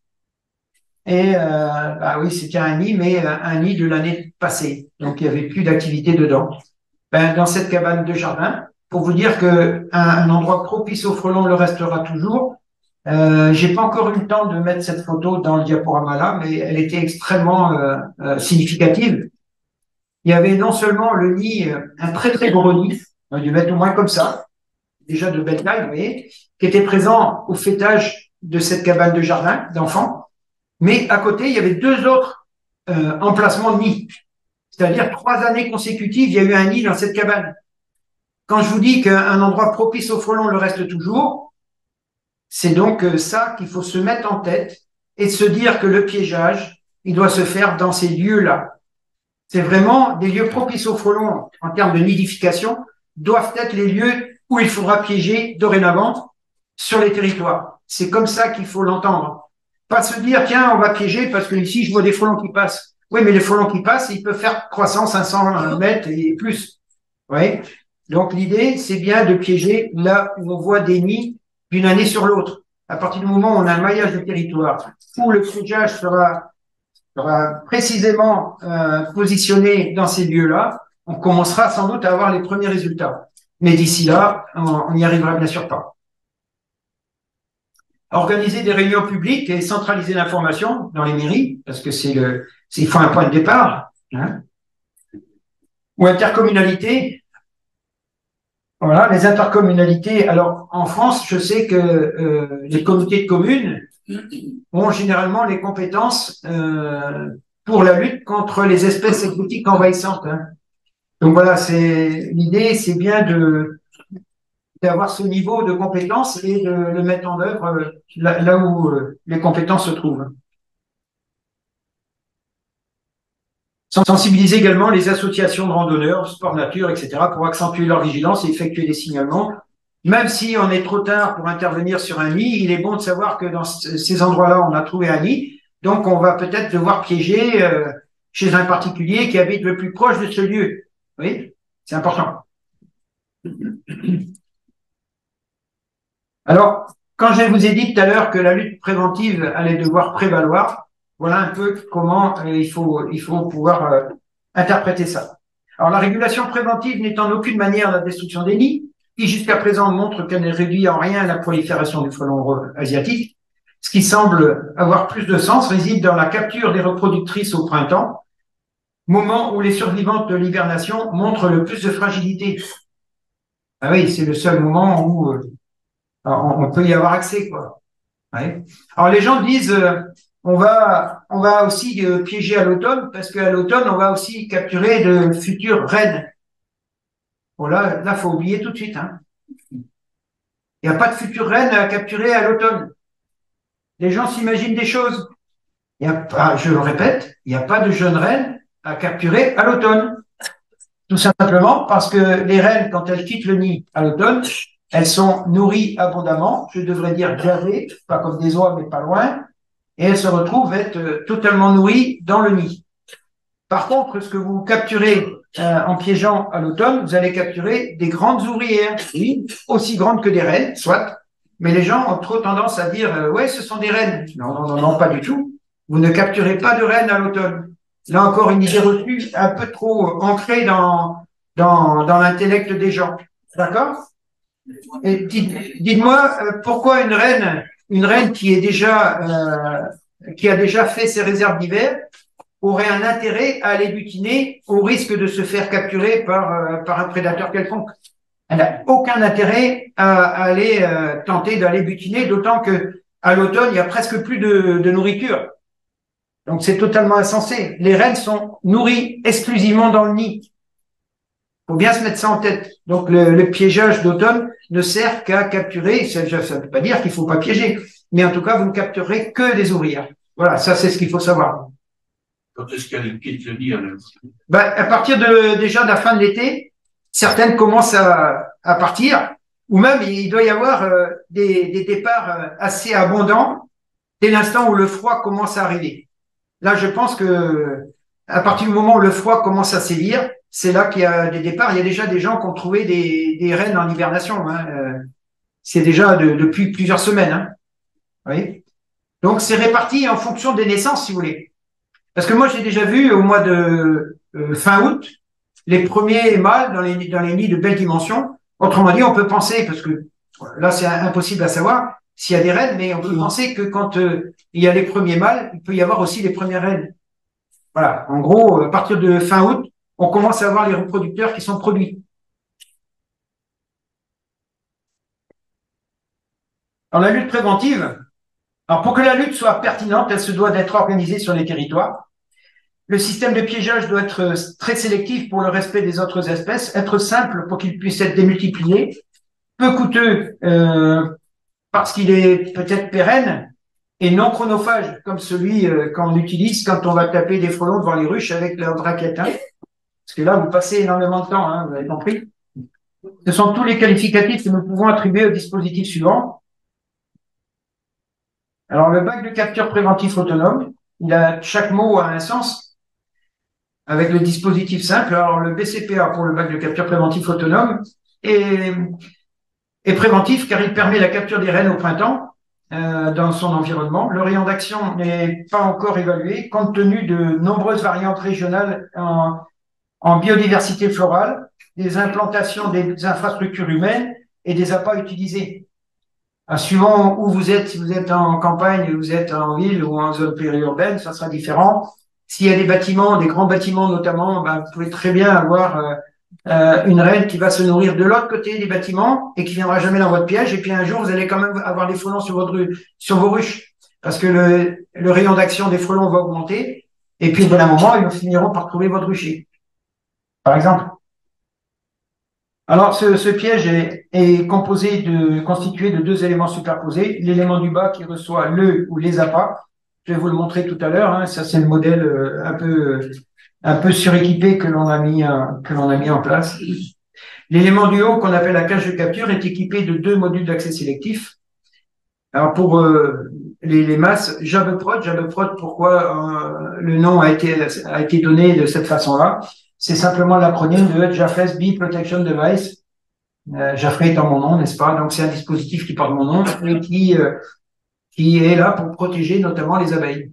Et bah oui, c'était un nid, mais un nid de l'année passée. Donc il n'y avait plus d'activité dedans. Ben, dans cette cabane de jardin, pour vous dire que un endroit propice aux frelons le restera toujours. J'ai pas encore eu le temps de mettre cette photo dans le diaporama là, mais elle était extrêmement significative. Il y avait non seulement le nid, un très très gros nid, on a dû mettre au moins comme ça, déjà de belle taille, vous voyez, qui était présent au fêtage de cette cabane de jardin d'enfants. Mais à côté, il y avait 2 autres emplacements de nids. C'est-à-dire 3 années consécutives, il y a eu un nid dans cette cabane. Quand je vous dis qu'un endroit propice aux frelons le reste toujours, c'est donc ça qu'il faut se mettre en tête et se dire que le piégeage, il doit se faire dans ces lieux-là. C'est vraiment des lieux propices aux frelons en termes de nidification, doivent être les lieux où il faudra piéger dorénavant sur les territoires. C'est comme ça qu'il faut l'entendre. Pas se dire, tiens, on va piéger parce que ici, je vois des frelons qui passent. Oui, mais les frelons qui passent, ils peuvent faire 300, 500 mètres et plus. Oui. Donc, l'idée, c'est bien de piéger là où on voit des nids d'une année sur l'autre. À partir du moment où on a un maillage de territoire, où le piégeage sera précisément positionné dans ces lieux-là, on commencera sans doute à avoir les premiers résultats. Mais d'ici là, on n'y arrivera bien sûr pas. Organiser des réunions publiques et centraliser l'information dans les mairies, parce que il faut un point de départ, hein. Ou intercommunalité. Voilà, les intercommunalités. Alors, en France, je sais que les comités de communes ont généralement les compétences pour la lutte contre les espèces exotiques envahissantes, hein. Donc voilà, l'idée, c'est bien d'avoir ce niveau de compétence et de le mettre en œuvre là où les compétences se trouvent. Sensibiliser également les associations de randonneurs, sport nature, etc., pour accentuer leur vigilance et effectuer des signalements. Même si on est trop tard pour intervenir sur un nid, il est bon de savoir que dans ces endroits-là, on a trouvé un nid. Donc, on va peut-être devoir piéger chez un particulier qui habite le plus proche de ce lieu. Oui, c'est important. Alors, quand je vous ai dit tout à l'heure que la lutte préventive allait devoir prévaloir, voilà un peu comment il faut pouvoir interpréter ça. Alors, la régulation préventive n'est en aucune manière la destruction des nids, qui jusqu'à présent montre qu'elle ne réduit en rien la prolifération du frelon asiatique. Ce qui semble avoir plus de sens réside dans la capture des reproductrices au printemps, moment où les survivantes de l'hibernation montrent le plus de fragilité. Ah oui, c'est le seul moment où on peut y avoir accès, quoi. Ouais. Alors les gens disent on va aussi piéger à l'automne parce qu'à l'automne on va aussi capturer de futures reines. Bon là faut oublier tout de suite, hein. Il n'y a pas de futures reines à capturer à l'automne. Les gens s'imaginent des choses. Il y a pas, je le répète, il n'y a pas de jeunes reines à capturer à l'automne. Tout simplement parce que les reines, quand elles quittent le nid à l'automne, elles sont nourries abondamment, je devrais dire gavées, pas comme des oies, mais pas loin, et elles se retrouvent être totalement nourries dans le nid. Par contre, ce que vous capturez en piégeant à l'automne, vous allez capturer des grandes ouvrières, oui, aussi grandes que des rennes, soit. Mais les gens ont trop tendance à dire, ouais, ce sont des rennes. Non, non, non, non, pas du tout. Vous ne capturez pas de rennes à l'automne. Là encore, une idée reçue un peu trop ancrée dans l'intellect des gens. D'accord? Et dites-moi, pourquoi une reine qui a déjà fait ses réserves d'hiver, aurait un intérêt à aller butiner au risque de se faire capturer par un prédateur quelconque. Elle n'a aucun intérêt à aller tenter d'aller butiner, d'autant que à l'automne, il y a presque plus de nourriture. Donc c'est totalement insensé. Les rennes sont nourries exclusivement dans le nid. Faut bien se mettre ça en tête. Donc le piégeage d'automne ne sert qu'à capturer, ça ne veut pas dire qu'il faut pas piéger, mais en tout cas, vous ne capturerez que des ouvrières. Voilà, ça c'est ce qu'il faut savoir. Quand est-ce qu'elle quitte le nid, alors? À partir déjà de la fin de l'été, certaines commencent à partir, ou même il doit y avoir des départs assez abondants dès l'instant où le froid commence à arriver. Là, je pense que à partir du moment où le froid commence à sévir, c'est là qu'il y a des départs. Il y a déjà des gens qui ont trouvé des rennes en hibernation. C'est déjà depuis plusieurs semaines. Hein. Oui. Donc, c'est réparti en fonction des naissances, si vous voulez. Parce que moi, j'ai déjà vu au mois de fin août les premiers mâles dans les nids de belles dimensions. Autrement dit, on peut penser, parce que là, c'est impossible à savoir s'il y a des rennes, mais on peut penser que quand il y a les premiers mâles, il peut y avoir aussi les premières reines. Voilà. En gros, à partir de fin août, on commence à avoir les reproducteurs qui sont produits. Alors, la lutte préventive, alors pour que la lutte soit pertinente, elle se doit d'être organisée sur les territoires. Le système de piégeage doit être très sélectif pour le respect des autres espèces, être simple pour qu'il puisse être démultiplié, peu coûteux parce qu'il est peut-être pérenne et non chronophage comme celui qu'on utilise quand on va taper des frelons devant les ruches avec leur raquette. Hein. Parce que là, vous passez énormément de temps, hein, vous avez compris. Ce sont tous les qualificatifs que nous pouvons attribuer au dispositif suivant. Alors, le bac de capture préventif autonome, chaque mot a un sens. Avec le dispositif simple, alors le BCPA pour le bac de capture préventif autonome est préventif car il permet la capture des rennes au printemps dans son environnement. Le rayon d'action n'est pas encore évalué compte tenu de nombreuses variantes régionales en biodiversité florale, des implantations des infrastructures humaines et des appâts utilisés. Suivant où vous êtes, si vous êtes en campagne, vous êtes en ville ou en zone périurbaine, ça sera différent. S'il y a des bâtiments, des grands bâtiments notamment, vous pouvez très bien avoir une reine qui va se nourrir de l'autre côté des bâtiments et qui viendra jamais dans votre piège. Et puis un jour, vous allez quand même avoir des frelons sur vos ruches, parce que le rayon d'action des frelons va augmenter. Et puis, au bout d'un moment, ils finiront par trouver votre rucher, par exemple. Alors, ce piège est constitué de deux éléments superposés. L'élément du bas qui reçoit le ou les appâts. Je vais vous le montrer tout à l'heure. Hein. Ça, c'est le modèle un peu suréquipé que l'on a mis en place. L'élément du haut, qu'on appelle la cage de capture, est équipé de deux modules d'accès sélectif. Alors, pour les masses, JABEPROD, pourquoi le nom a été donné de cette façon-là? C'est simplement l'acronyme de JAFRES Bee Protection Device. JAFRE étant mon nom, n'est-ce pas? Donc, c'est un dispositif qui porte mon nom et qui est là pour protéger notamment les abeilles.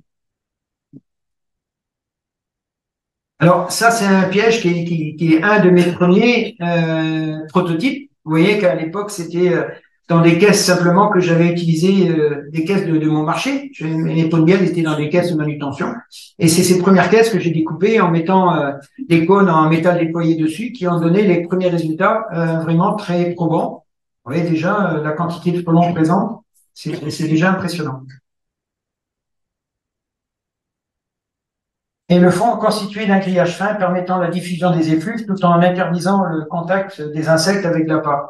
Alors, ça, c'est un piège qui est un de mes premiers prototypes. Vous voyez qu'à l'époque, c'était dans des caisses simplement que j'avais utilisé des caisses de mon marché. Mes pots de miel étaient dans des caisses de manutention. Et c'est ces premières caisses que j'ai découpées en mettant des cônes en métal déployé dessus qui ont donné les premiers résultats vraiment très probants. Vous voyez déjà la quantité de frelons présents, c'est déjà impressionnant. Et le fond constitué d'un grillage fin permettant la diffusion des effluves tout en interdisant le contact des insectes avec l'appât.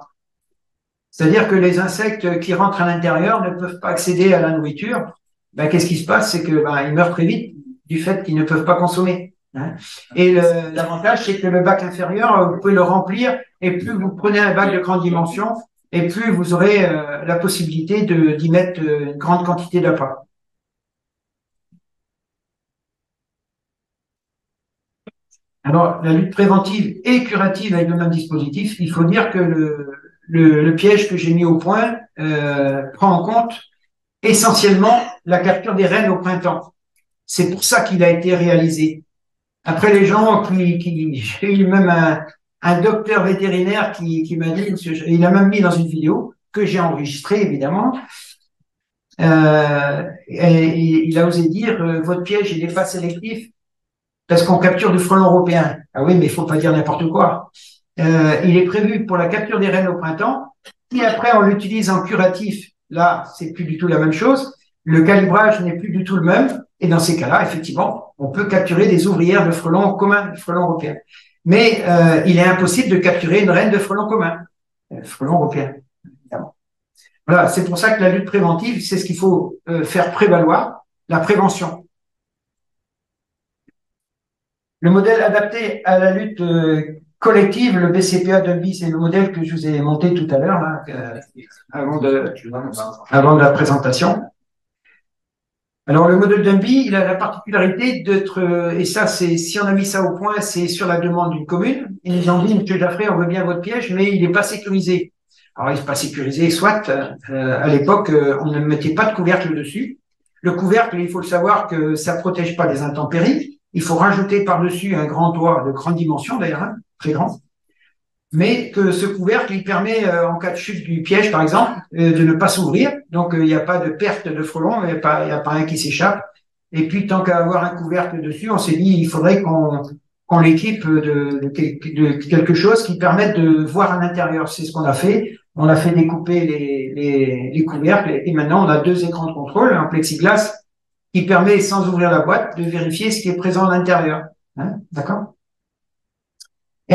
C'est-à-dire que les insectes qui rentrent à l'intérieur ne peuvent pas accéder à la nourriture. Qu'est-ce qui se passe? C'est que ils meurent très vite du fait qu'ils ne peuvent pas consommer. Hein. Et l'avantage, c'est que le bac inférieur, vous pouvez le remplir, et plus vous prenez un bac de grande dimension, et plus vous aurez la possibilité d'y mettre une grande quantité d'appât. Alors, la lutte préventive et curative avec le même dispositif, il faut dire que le piège que j'ai mis au point prend en compte essentiellement la capture des rennes au printemps. C'est pour ça qu'il a été réalisé. Après, les gens j'ai eu même un docteur vétérinaire qui m'a dit, il a même mis dans une vidéo que j'ai enregistrée évidemment, et il a osé dire votre piège il n'est pas sélectif parce qu'on capture du frelon européen. Ah oui, mais il faut pas dire n'importe quoi. Il est prévu pour la capture des rennes au printemps. Si après on l'utilise en curatif, là c'est plus du tout la même chose. Le calibrage n'est plus du tout le même. Et dans ces cas-là, effectivement, on peut capturer des ouvrières de frelons communs, de frelons européens. Mais il est impossible de capturer une reine de frelons communs, frelons européens, évidemment. Voilà, c'est pour ça que la lutte préventive, c'est ce qu'il faut faire prévaloir, la prévention. Le modèle adapté à la lutte collective, le BCPA Dumby, c'est le modèle que je vous ai monté tout à l'heure, là, avant de la présentation. Alors, le modèle Dumby, il a la particularité d'être, et ça, c'est, si on a mis ça au point, c'est sur la demande d'une commune. Ils nous ont dit, monsieur Jaffré, on veut bien votre piège, mais il n'est pas sécurisé. Alors, il n'est pas sécurisé, soit, à l'époque, on ne mettait pas de couvercle dessus. Le couvercle, il faut le savoir que ça protège pas des intempéries. Il faut rajouter par-dessus un grand toit de grande dimension, d'ailleurs, hein, très grand. Mais que ce couvercle, il permet, en cas de chute du piège, par exemple, de ne pas s'ouvrir. Donc, il n'y a pas de perte de frelons, il n'y a pas un qui s'échappe. Et puis, tant qu'à avoir un couvercle dessus, on s'est dit, il faudrait qu'on l'équipe de quelque chose qui permette de voir à l'intérieur. C'est ce qu'on a fait. On a fait découper les couvercles et maintenant, on a 2 écrans de contrôle, un plexiglas qui permet, sans ouvrir la boîte, de vérifier ce qui est présent à l'intérieur. Hein, d'accord ?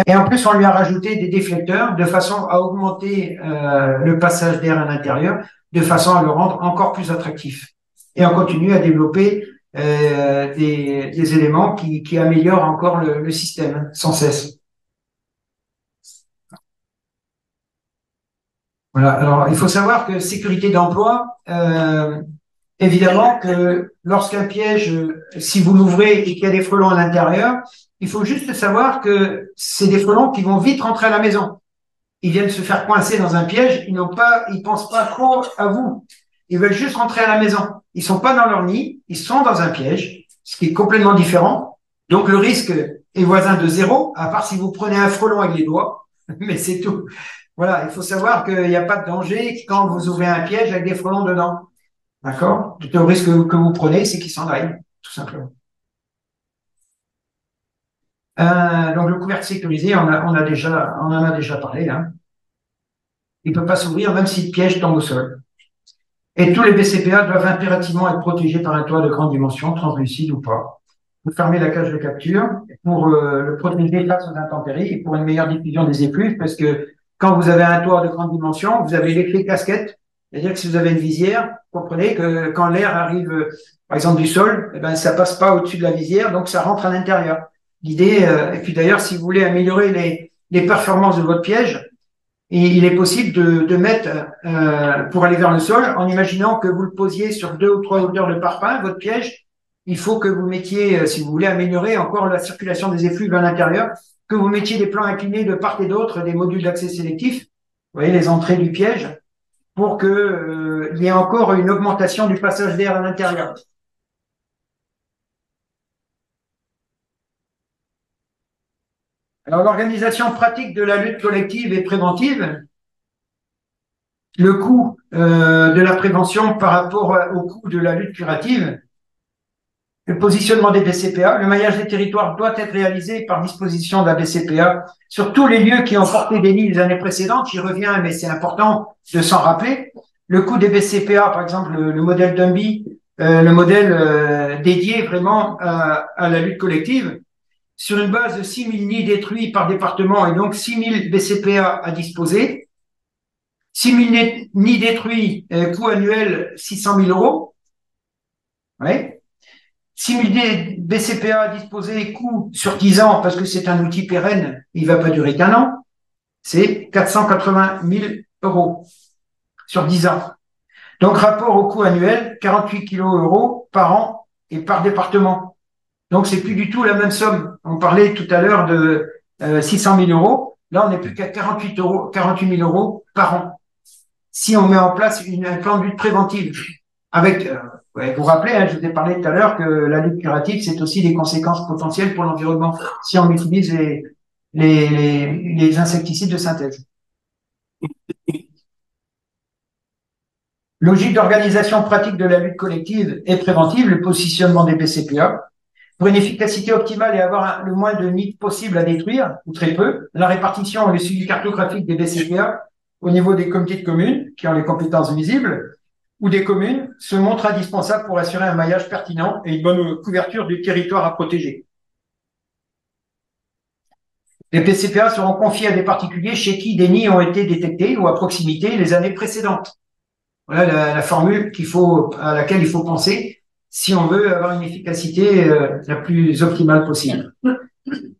Et en plus, on lui a rajouté des déflecteurs de façon à augmenter le passage d'air à l'intérieur, de façon à le rendre encore plus attractif. Et on continue à développer des éléments qui améliorent encore le système sans cesse. Voilà. Alors, il faut savoir que sécurité d'emploi, évidemment que lorsqu'un piège, si vous l'ouvrez et qu'il y a des frelons à l'intérieur, il faut juste savoir que c'est des frelons qui vont vite rentrer à la maison. Ils viennent se faire coincer dans un piège, ils pensent pas trop à vous. Ils veulent juste rentrer à la maison. Ils sont pas dans leur nid, ils sont dans un piège, ce qui est complètement différent. Donc le risque est voisin de 0, à part si vous prenez un frelon avec les doigts, mais c'est tout. Voilà, il faut savoir qu'il n'y a pas de danger quand vous ouvrez un piège avec des frelons dedans. D'accord? Le risque que vous prenez, c'est qu'ils s'en aillent, tout simplement. Donc le couvercle sécurisé, on en a déjà parlé. Hein. Il peut pas s'ouvrir même si le piège tombe au sol. Et tous les BCPA doivent impérativement être protégés par un toit de grande dimension, translucide ou pas. Vous fermez la cage de capture pour le protéger face aux intempéries et pour une meilleure diffusion des effluves, parce que quand vous avez un toit de grande dimension, vous avez l'effet casquette. C'est-à-dire que si vous avez une visière, comprenez que quand l'air arrive, par exemple, du sol, eh ben, ça passe pas au-dessus de la visière, donc ça rentre à l'intérieur. L'idée, et puis d'ailleurs, si vous voulez améliorer les performances de votre piège, il est possible de mettre, pour aller vers le sol, en imaginant que vous le posiez sur 2 ou 3 hauteurs de parpaing, votre piège, il faut que vous mettiez, si vous voulez améliorer encore la circulation des effluves à l'intérieur, que vous mettiez des plans inclinés de part et d'autre, des modules d'accès sélectif, vous voyez, les entrées du piège, pour que il y ait encore une augmentation du passage d'air à l'intérieur. Alors, l'organisation pratique de la lutte collective et préventive, le coût de la prévention par rapport au coût de la lutte curative, le positionnement des BCPA, le maillage des territoires doit être réalisé par disposition de la BCPA sur tous les lieux qui ont porté des nids les années précédentes. J'y reviens, mais c'est important de s'en rappeler. Le coût des BCPA, par exemple, le modèle Dumby, le modèle dédié vraiment à la lutte collective, sur une base de 6 000 nids détruits par département et donc 6 000 BCPA à disposer. 6 000 nids détruits, coût annuel 600 000 euros. Ouais. 6 000 BCPA à disposer, coût sur 10 ans, parce que c'est un outil pérenne, il va pas durer qu'1 an. C'est 480 000 euros sur 10 ans. Donc, rapport au coût annuel, 48 kg € par an et par département. Donc, c'est plus du tout la même somme. On parlait tout à l'heure de 600 000 euros. Là, on n'est plus qu'à 48 000 euros par an. Si on met en place un plan de lutte préventive avec, vous vous rappelez, hein, je vous ai parlé tout à l'heure que la lutte curative, c'est aussi des conséquences potentielles pour l'environnement si on utilise les insecticides de synthèse. Logique d'organisation pratique de la lutte collective et préventive, le positionnement des BCPA. Pour une efficacité optimale et avoir le moins de nids possible à détruire, ou très peu, la répartition et le suivi cartographique des BCPA au niveau des comités de communes, qui ont les compétences visibles, ou des communes, se montre indispensable pour assurer un maillage pertinent et une bonne couverture du territoire à protéger. Les PCPA seront confiés à des particuliers chez qui des nids ont été détectés ou à proximité les années précédentes. Voilà la formule à laquelle il faut penser si on veut avoir une efficacité la plus optimale possible.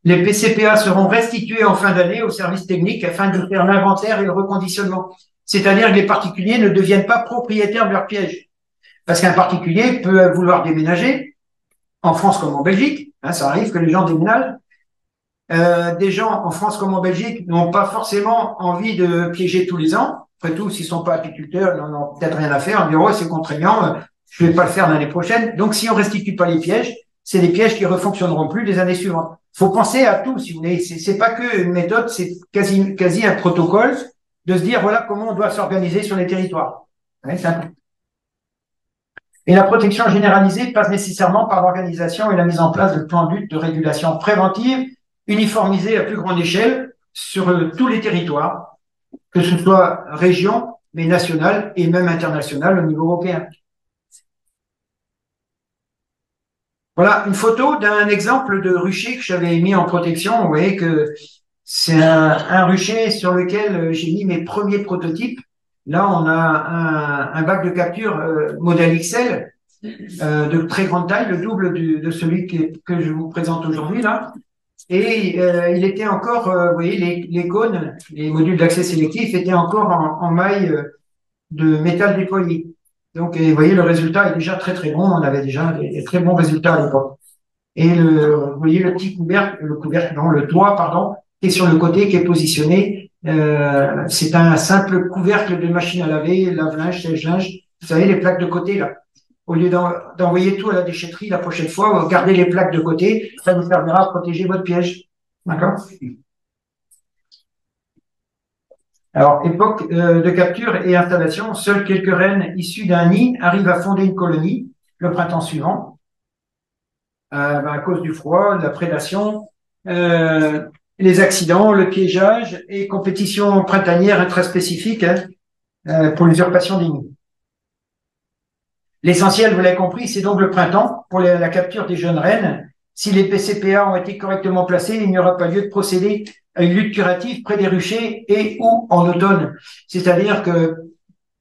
Les PCPA seront restitués en fin d'année aux services techniques afin de faire l'inventaire et le reconditionnement. C'est-à-dire que les particuliers ne deviennent pas propriétaires de leurs pièges. Parce qu'un particulier peut vouloir déménager, en France comme en Belgique, hein, ça arrive que les gens déménagent. Des gens en France comme en Belgique n'ont pas forcément envie de piéger tous les ans. Après tout, s'ils sont pas apiculteurs, ils n'ont peut-être rien à faire. Ils diront, oh, c'est contraignant, je vais pas le faire l'année prochaine. Donc, si on restitue pas les pièges, c'est des pièges qui refonctionneront plus les années suivantes. Faut penser à tout, si vous voulez. C'est pas que une méthode, c'est quasi un protocole de se dire, voilà comment on doit s'organiser sur les territoires. Ouais, c'est important. Et la protection généralisée passe nécessairement par l'organisation et la mise en place de plans de lutte de régulation préventive uniformisés à plus grande échelle sur tous les territoires, que ce soit région, mais nationale et même internationale au niveau européen. Voilà une photo d'un exemple de rucher que j'avais mis en protection. Vous voyez que c'est un rucher sur lequel j'ai mis mes premiers prototypes. Là, on a un bac de capture modèle XL de très grande taille, le double de celui que je vous présente aujourd'hui là. Et il était encore, vous voyez, les cônes, les modules d'accès sélectif étaient encore en maille de métal déployé. Donc, vous voyez, le résultat est déjà très très bon. On avait déjà des très bons résultats à l'époque. Et vous voyez le petit le toit, pardon, qui est sur le côté, qui est positionné. C'est un simple couvercle de machine à laver, lave-linge, sèche-linge. Vous savez, les plaques de côté là. Au lieu d'envoyer tout à la déchetterie la prochaine fois, gardez les plaques de côté, ça vous permettra de protéger votre piège. D'accord? Alors, époque de capture et installation, seules quelques reines issues d'un nid arrivent à fonder une colonie le printemps suivant, à cause du froid, de la prédation, les accidents, le piégeage et compétitions printanières intraspécifiques pour l'usurpation des nids. L'essentiel, vous l'avez compris, c'est donc le printemps pour la capture des jeunes reines. Si les PCPA ont été correctement placés, il n'y aura pas lieu de procéder à une lutte curative près des ruchers et ou en automne. C'est-à-dire que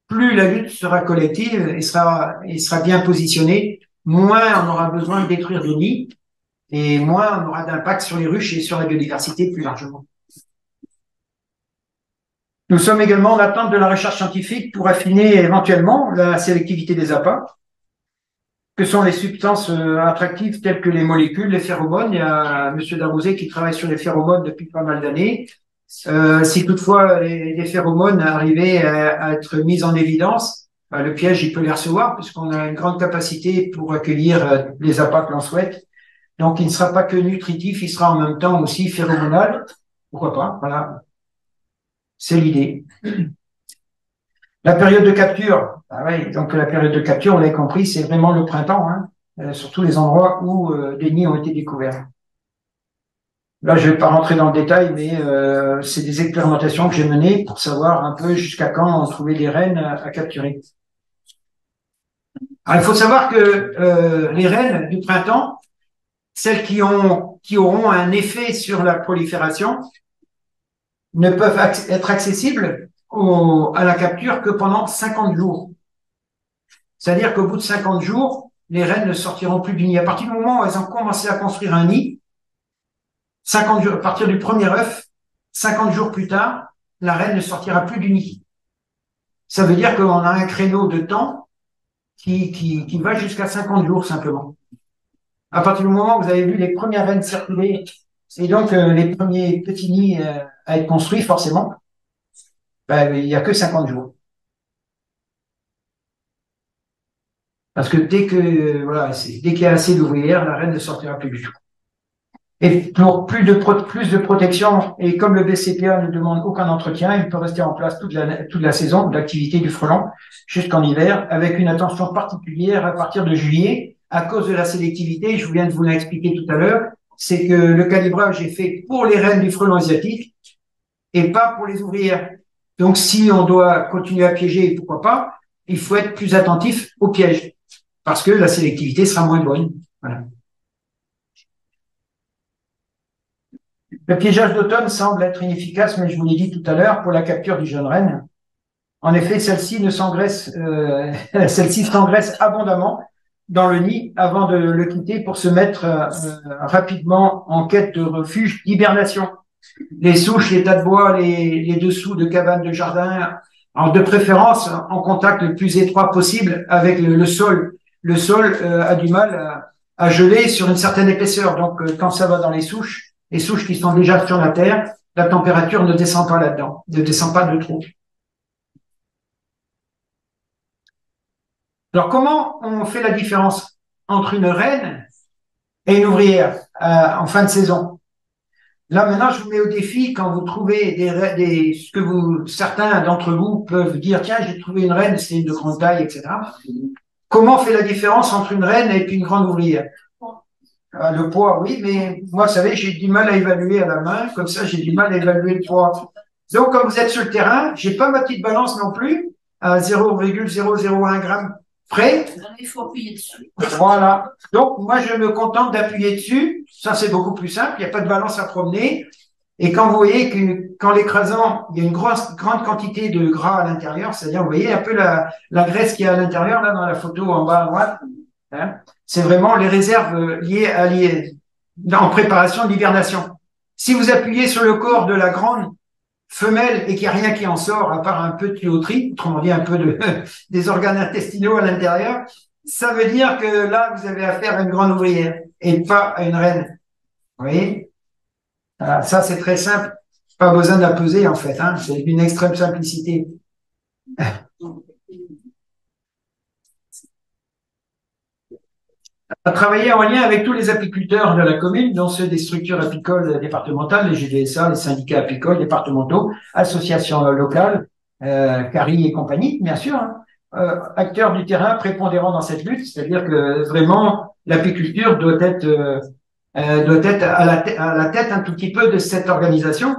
plus la lutte sera collective et sera bien positionnée, moins on aura besoin de détruire des nids et moins on aura d'impact sur les ruches et sur la biodiversité plus largement. Nous sommes également en attente de la recherche scientifique pour affiner éventuellement la sélectivité des appâts, que sont les substances attractives telles que les molécules, les phéromones. Il y a M. Darrouzet qui travaille sur les phéromones depuis pas mal d'années. Si toutefois les phéromones arrivaient à être mises en évidence, le piège, il peut les recevoir puisqu'on a une grande capacité pour accueillir les appâts que l'on souhaite. Donc, il ne sera pas que nutritif, il sera en même temps aussi phéromonal. Pourquoi pas? Voilà. C'est l'idée. La période de capture, donc la période de capture, on l'a compris, c'est vraiment le printemps, sur tous les endroits où des nids ont été découverts. Là, je vais pas rentrer dans le détail, mais c'est des expérimentations que j'ai menées pour savoir un peu jusqu'à quand on trouvait des reines à capturer. Alors, il faut savoir que les reines du printemps, celles qui auront un effet sur la prolifération, ne peuvent être accessibles à la capture que pendant 50 jours. C'est-à-dire qu'au bout de 50 jours, les reines ne sortiront plus du nid. À partir du moment où elles ont commencé à construire un nid, 50 jours, à partir du premier œuf, 50 jours plus tard, la reine ne sortira plus du nid. Ça veut dire qu'on a un créneau de temps qui va jusqu'à 50 jours simplement. à partir du moment où vous avez vu les premières rennes circuler, et donc les premiers petits nids à être construits, forcément, ben, il n'y a que 50 jours. Parce que voilà, dès qu'il y a assez d'ouvrières, la reine ne sortira plus du tout. Et pour plus de protection, et comme le BCPA ne demande aucun entretien, il peut rester en place toute la saison de l'activité du frelon jusqu'en hiver, avec une attention particulière à partir de juillet, à cause de la sélectivité. Je viens de vous l'expliquer tout à l'heure, c'est que le calibrage est fait pour les reines du frelon asiatique et pas pour les ouvrières. Donc, si on doit continuer à piéger, pourquoi pas, il faut être plus attentif au piège, parce que la sélectivité sera moins bonne. Voilà. Le piégeage d'automne semble être inefficace, mais je vous l'ai dit tout à l'heure, pour la capture du jeune renne. En effet, celle-ci s'engraisse abondamment dans le nid avant de le quitter pour se mettre rapidement en quête de refuge d'hibernation. Les souches, les tas de bois, les dessous de cabanes de jardin, alors de préférence en contact le plus étroit possible avec le sol. Le sol a du mal à geler sur une certaine épaisseur. Donc, quand ça va dans les souches qui sont déjà sur la terre, la température ne descend pas là-dedans, ne descend pas de trop. Alors, comment on fait la différence entre une reine et une ouvrière en fin de saison? Là, maintenant, je vous mets au défi quand vous trouvez certains d'entre vous peuvent dire, tiens, j'ai trouvé une reine, c'est de grande taille, etc. Comment on fait la différence entre une reine et une grande ouvrière? Le poids, oui, mais moi, vous savez, j'ai du mal à évaluer à la main, comme ça, j'ai du mal à évaluer le poids. Donc, quand vous êtes sur le terrain, j'ai pas ma petite balance non plus, à 0,001 g près. Il faut appuyer dessus. Voilà. Donc, moi, je me contente d'appuyer dessus. Ça, c'est beaucoup plus simple. Il n'y a pas de balance à promener. Et quand vous voyez qu'en l'écrasant, il y a une grande quantité de gras à l'intérieur, c'est-à-dire, vous voyez un peu la graisse qu'il y a à l'intérieur, là, dans la photo en bas à droite. Hein, c'est vraiment les réserves liées en préparation de l'hibernation. Si vous appuyez sur le corps de la grande femelle et qu'il n'y a rien qui en sort, à part un peu de tuyauterie, autrement dit un peu des organes intestinaux à l'intérieur, ça veut dire que là, vous avez affaire à une grande ouvrière et pas à une reine. Vous voyez? Ça, c'est très simple. Pas besoin de la peser, en fait. Hein. C'est d'une extrême simplicité. À travailler en lien avec tous les apiculteurs de la commune, dont ceux des structures apicoles départementales, les GDSA, les syndicats apicoles départementaux, associations locales, CARI et compagnie, bien sûr, hein, acteurs du terrain prépondérants dans cette lutte, c'est-à-dire que vraiment l'apiculture doit être à la tête un tout petit peu de cette organisation.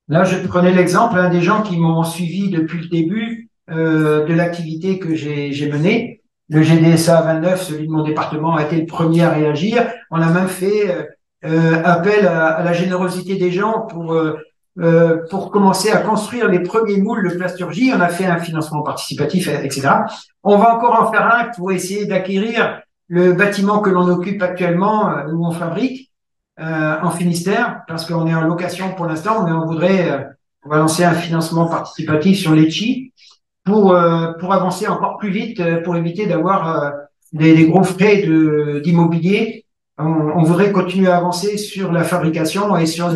Là, je prenais l'exemple des gens qui m'ont suivi depuis le début de l'activité que j'ai menée. Le GDSA 29, celui de mon département, a été le premier à réagir. On a même fait appel à la générosité des gens pour commencer à construire les premiers moules de plasturgie. On a fait un financement participatif, etc. On va encore en faire un pour essayer d'acquérir le bâtiment que l'on occupe actuellement, où on fabrique, en Finistère, parce qu'on est en location pour l'instant, mais on va lancer un financement participatif sur l'Etchi pour avancer encore plus vite, pour éviter d'avoir des gros frais d'immobilier. On voudrait continuer à avancer sur la fabrication et sur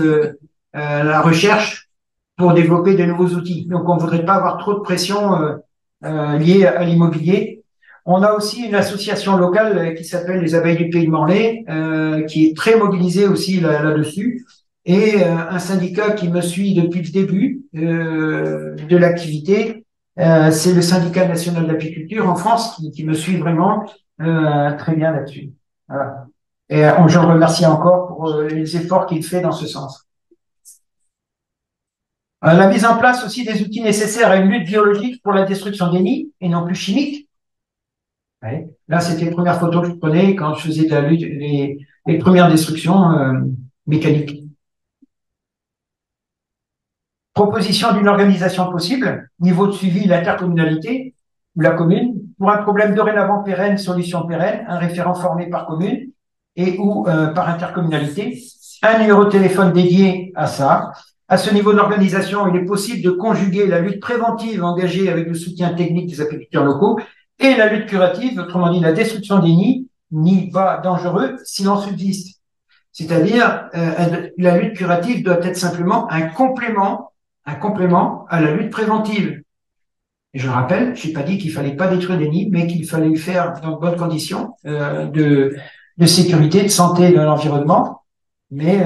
la recherche pour développer de nouveaux outils. Donc, on voudrait pas avoir trop de pression liée à l'immobilier. On a aussi une association locale qui s'appelle les Abeilles du Pays de Morlaix, qui est très mobilisée aussi là-dessus, et un syndicat qui me suit depuis le début de l'activité. C'est le syndicat national d'apiculture en France qui me suit vraiment très bien là-dessus. Voilà. Et je le remercie encore pour les efforts qu'il fait dans ce sens. La mise en place aussi des outils nécessaires à une lutte biologique pour la destruction des nids et non plus chimique. Ouais. Là, c'était les premières photos que je prenais quand je faisais de la lutte, les premières destructions mécaniques. Proposition d'une organisation possible, niveau de suivi, l'intercommunalité ou la commune. Pour un problème dorénavant pérenne, solution pérenne, un référent formé par commune et ou par intercommunalité. Un numéro de téléphone dédié à ça. À ce niveau d'organisation, il est possible de conjuguer la lutte préventive engagée avec le soutien technique des apiculteurs locaux et la lutte curative, autrement dit la destruction des nids pas dangereux, s'il en subsiste. C'est-à-dire, la lutte curative doit être simplement un complément à la lutte préventive. Et je rappelle, je n'ai pas dit qu'il fallait pas détruire des nids, mais qu'il fallait le faire dans de bonnes conditions de sécurité, de santé de l'environnement. Mais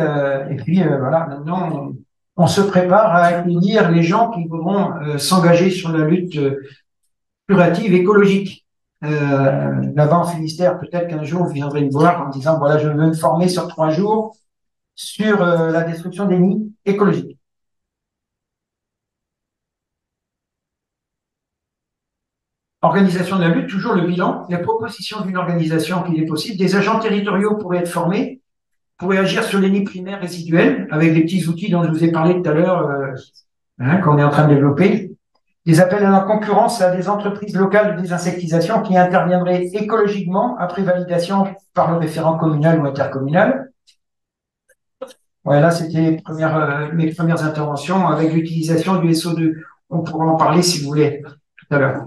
et puis voilà, maintenant on se prépare à accueillir les gens qui voudront s'engager sur la lutte curative écologique. Là-bas en Finistère, peut-être qu'un jour vous viendrez me voir en me disant voilà, je veux me former sur 3 jours sur la destruction des nids écologiques. Organisation de la lutte, toujours le bilan, la proposition d'une organisation qu'il est possible. Des agents territoriaux pourraient être formés, pourraient agir sur les nids primaires résiduels avec des petits outils dont je vous ai parlé tout à l'heure, qu'on est en train de développer. Des appels à la concurrence à des entreprises locales de désinsectisation qui interviendraient écologiquement après validation par le référent communal ou intercommunal. Voilà, c'était mes premières interventions avec l'utilisation du SO2. On pourra en parler si vous voulez tout à l'heure.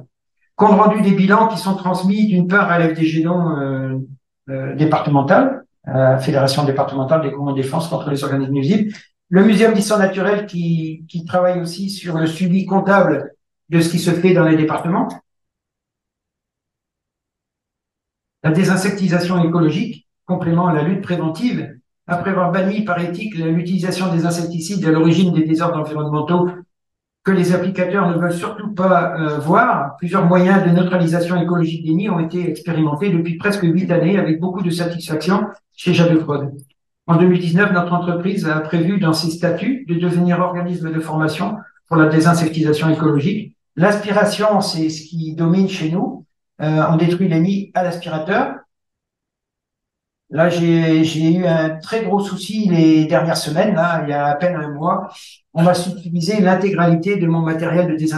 Compte rendu des bilans qui sont transmis d'une part à l'FDG départementale, Fédération départementale des groupements de défense contre les organismes nuisibles, le Muséum d'histoire naturelle qui travaille aussi sur le suivi comptable de ce qui se fait dans les départements, la désinsectisation écologique, complément à la lutte préventive, après avoir banni par éthique l'utilisation des insecticides à l'origine des désordres environnementaux que les applicateurs ne veulent surtout pas voir, plusieurs moyens de neutralisation écologique des nids ont été expérimentés depuis presque 8 années avec beaucoup de satisfaction chez Jadeprod. En 2019, notre entreprise a prévu dans ses statuts de devenir organisme de formation pour la désinsectisation écologique. L'aspiration, c'est ce qui domine chez nous. On détruit les nids à l'aspirateur. Là, j'ai eu un très gros souci les dernières semaines, là, il y a à peine un mois. On va subtiliser l'intégralité de mon matériel de désinfection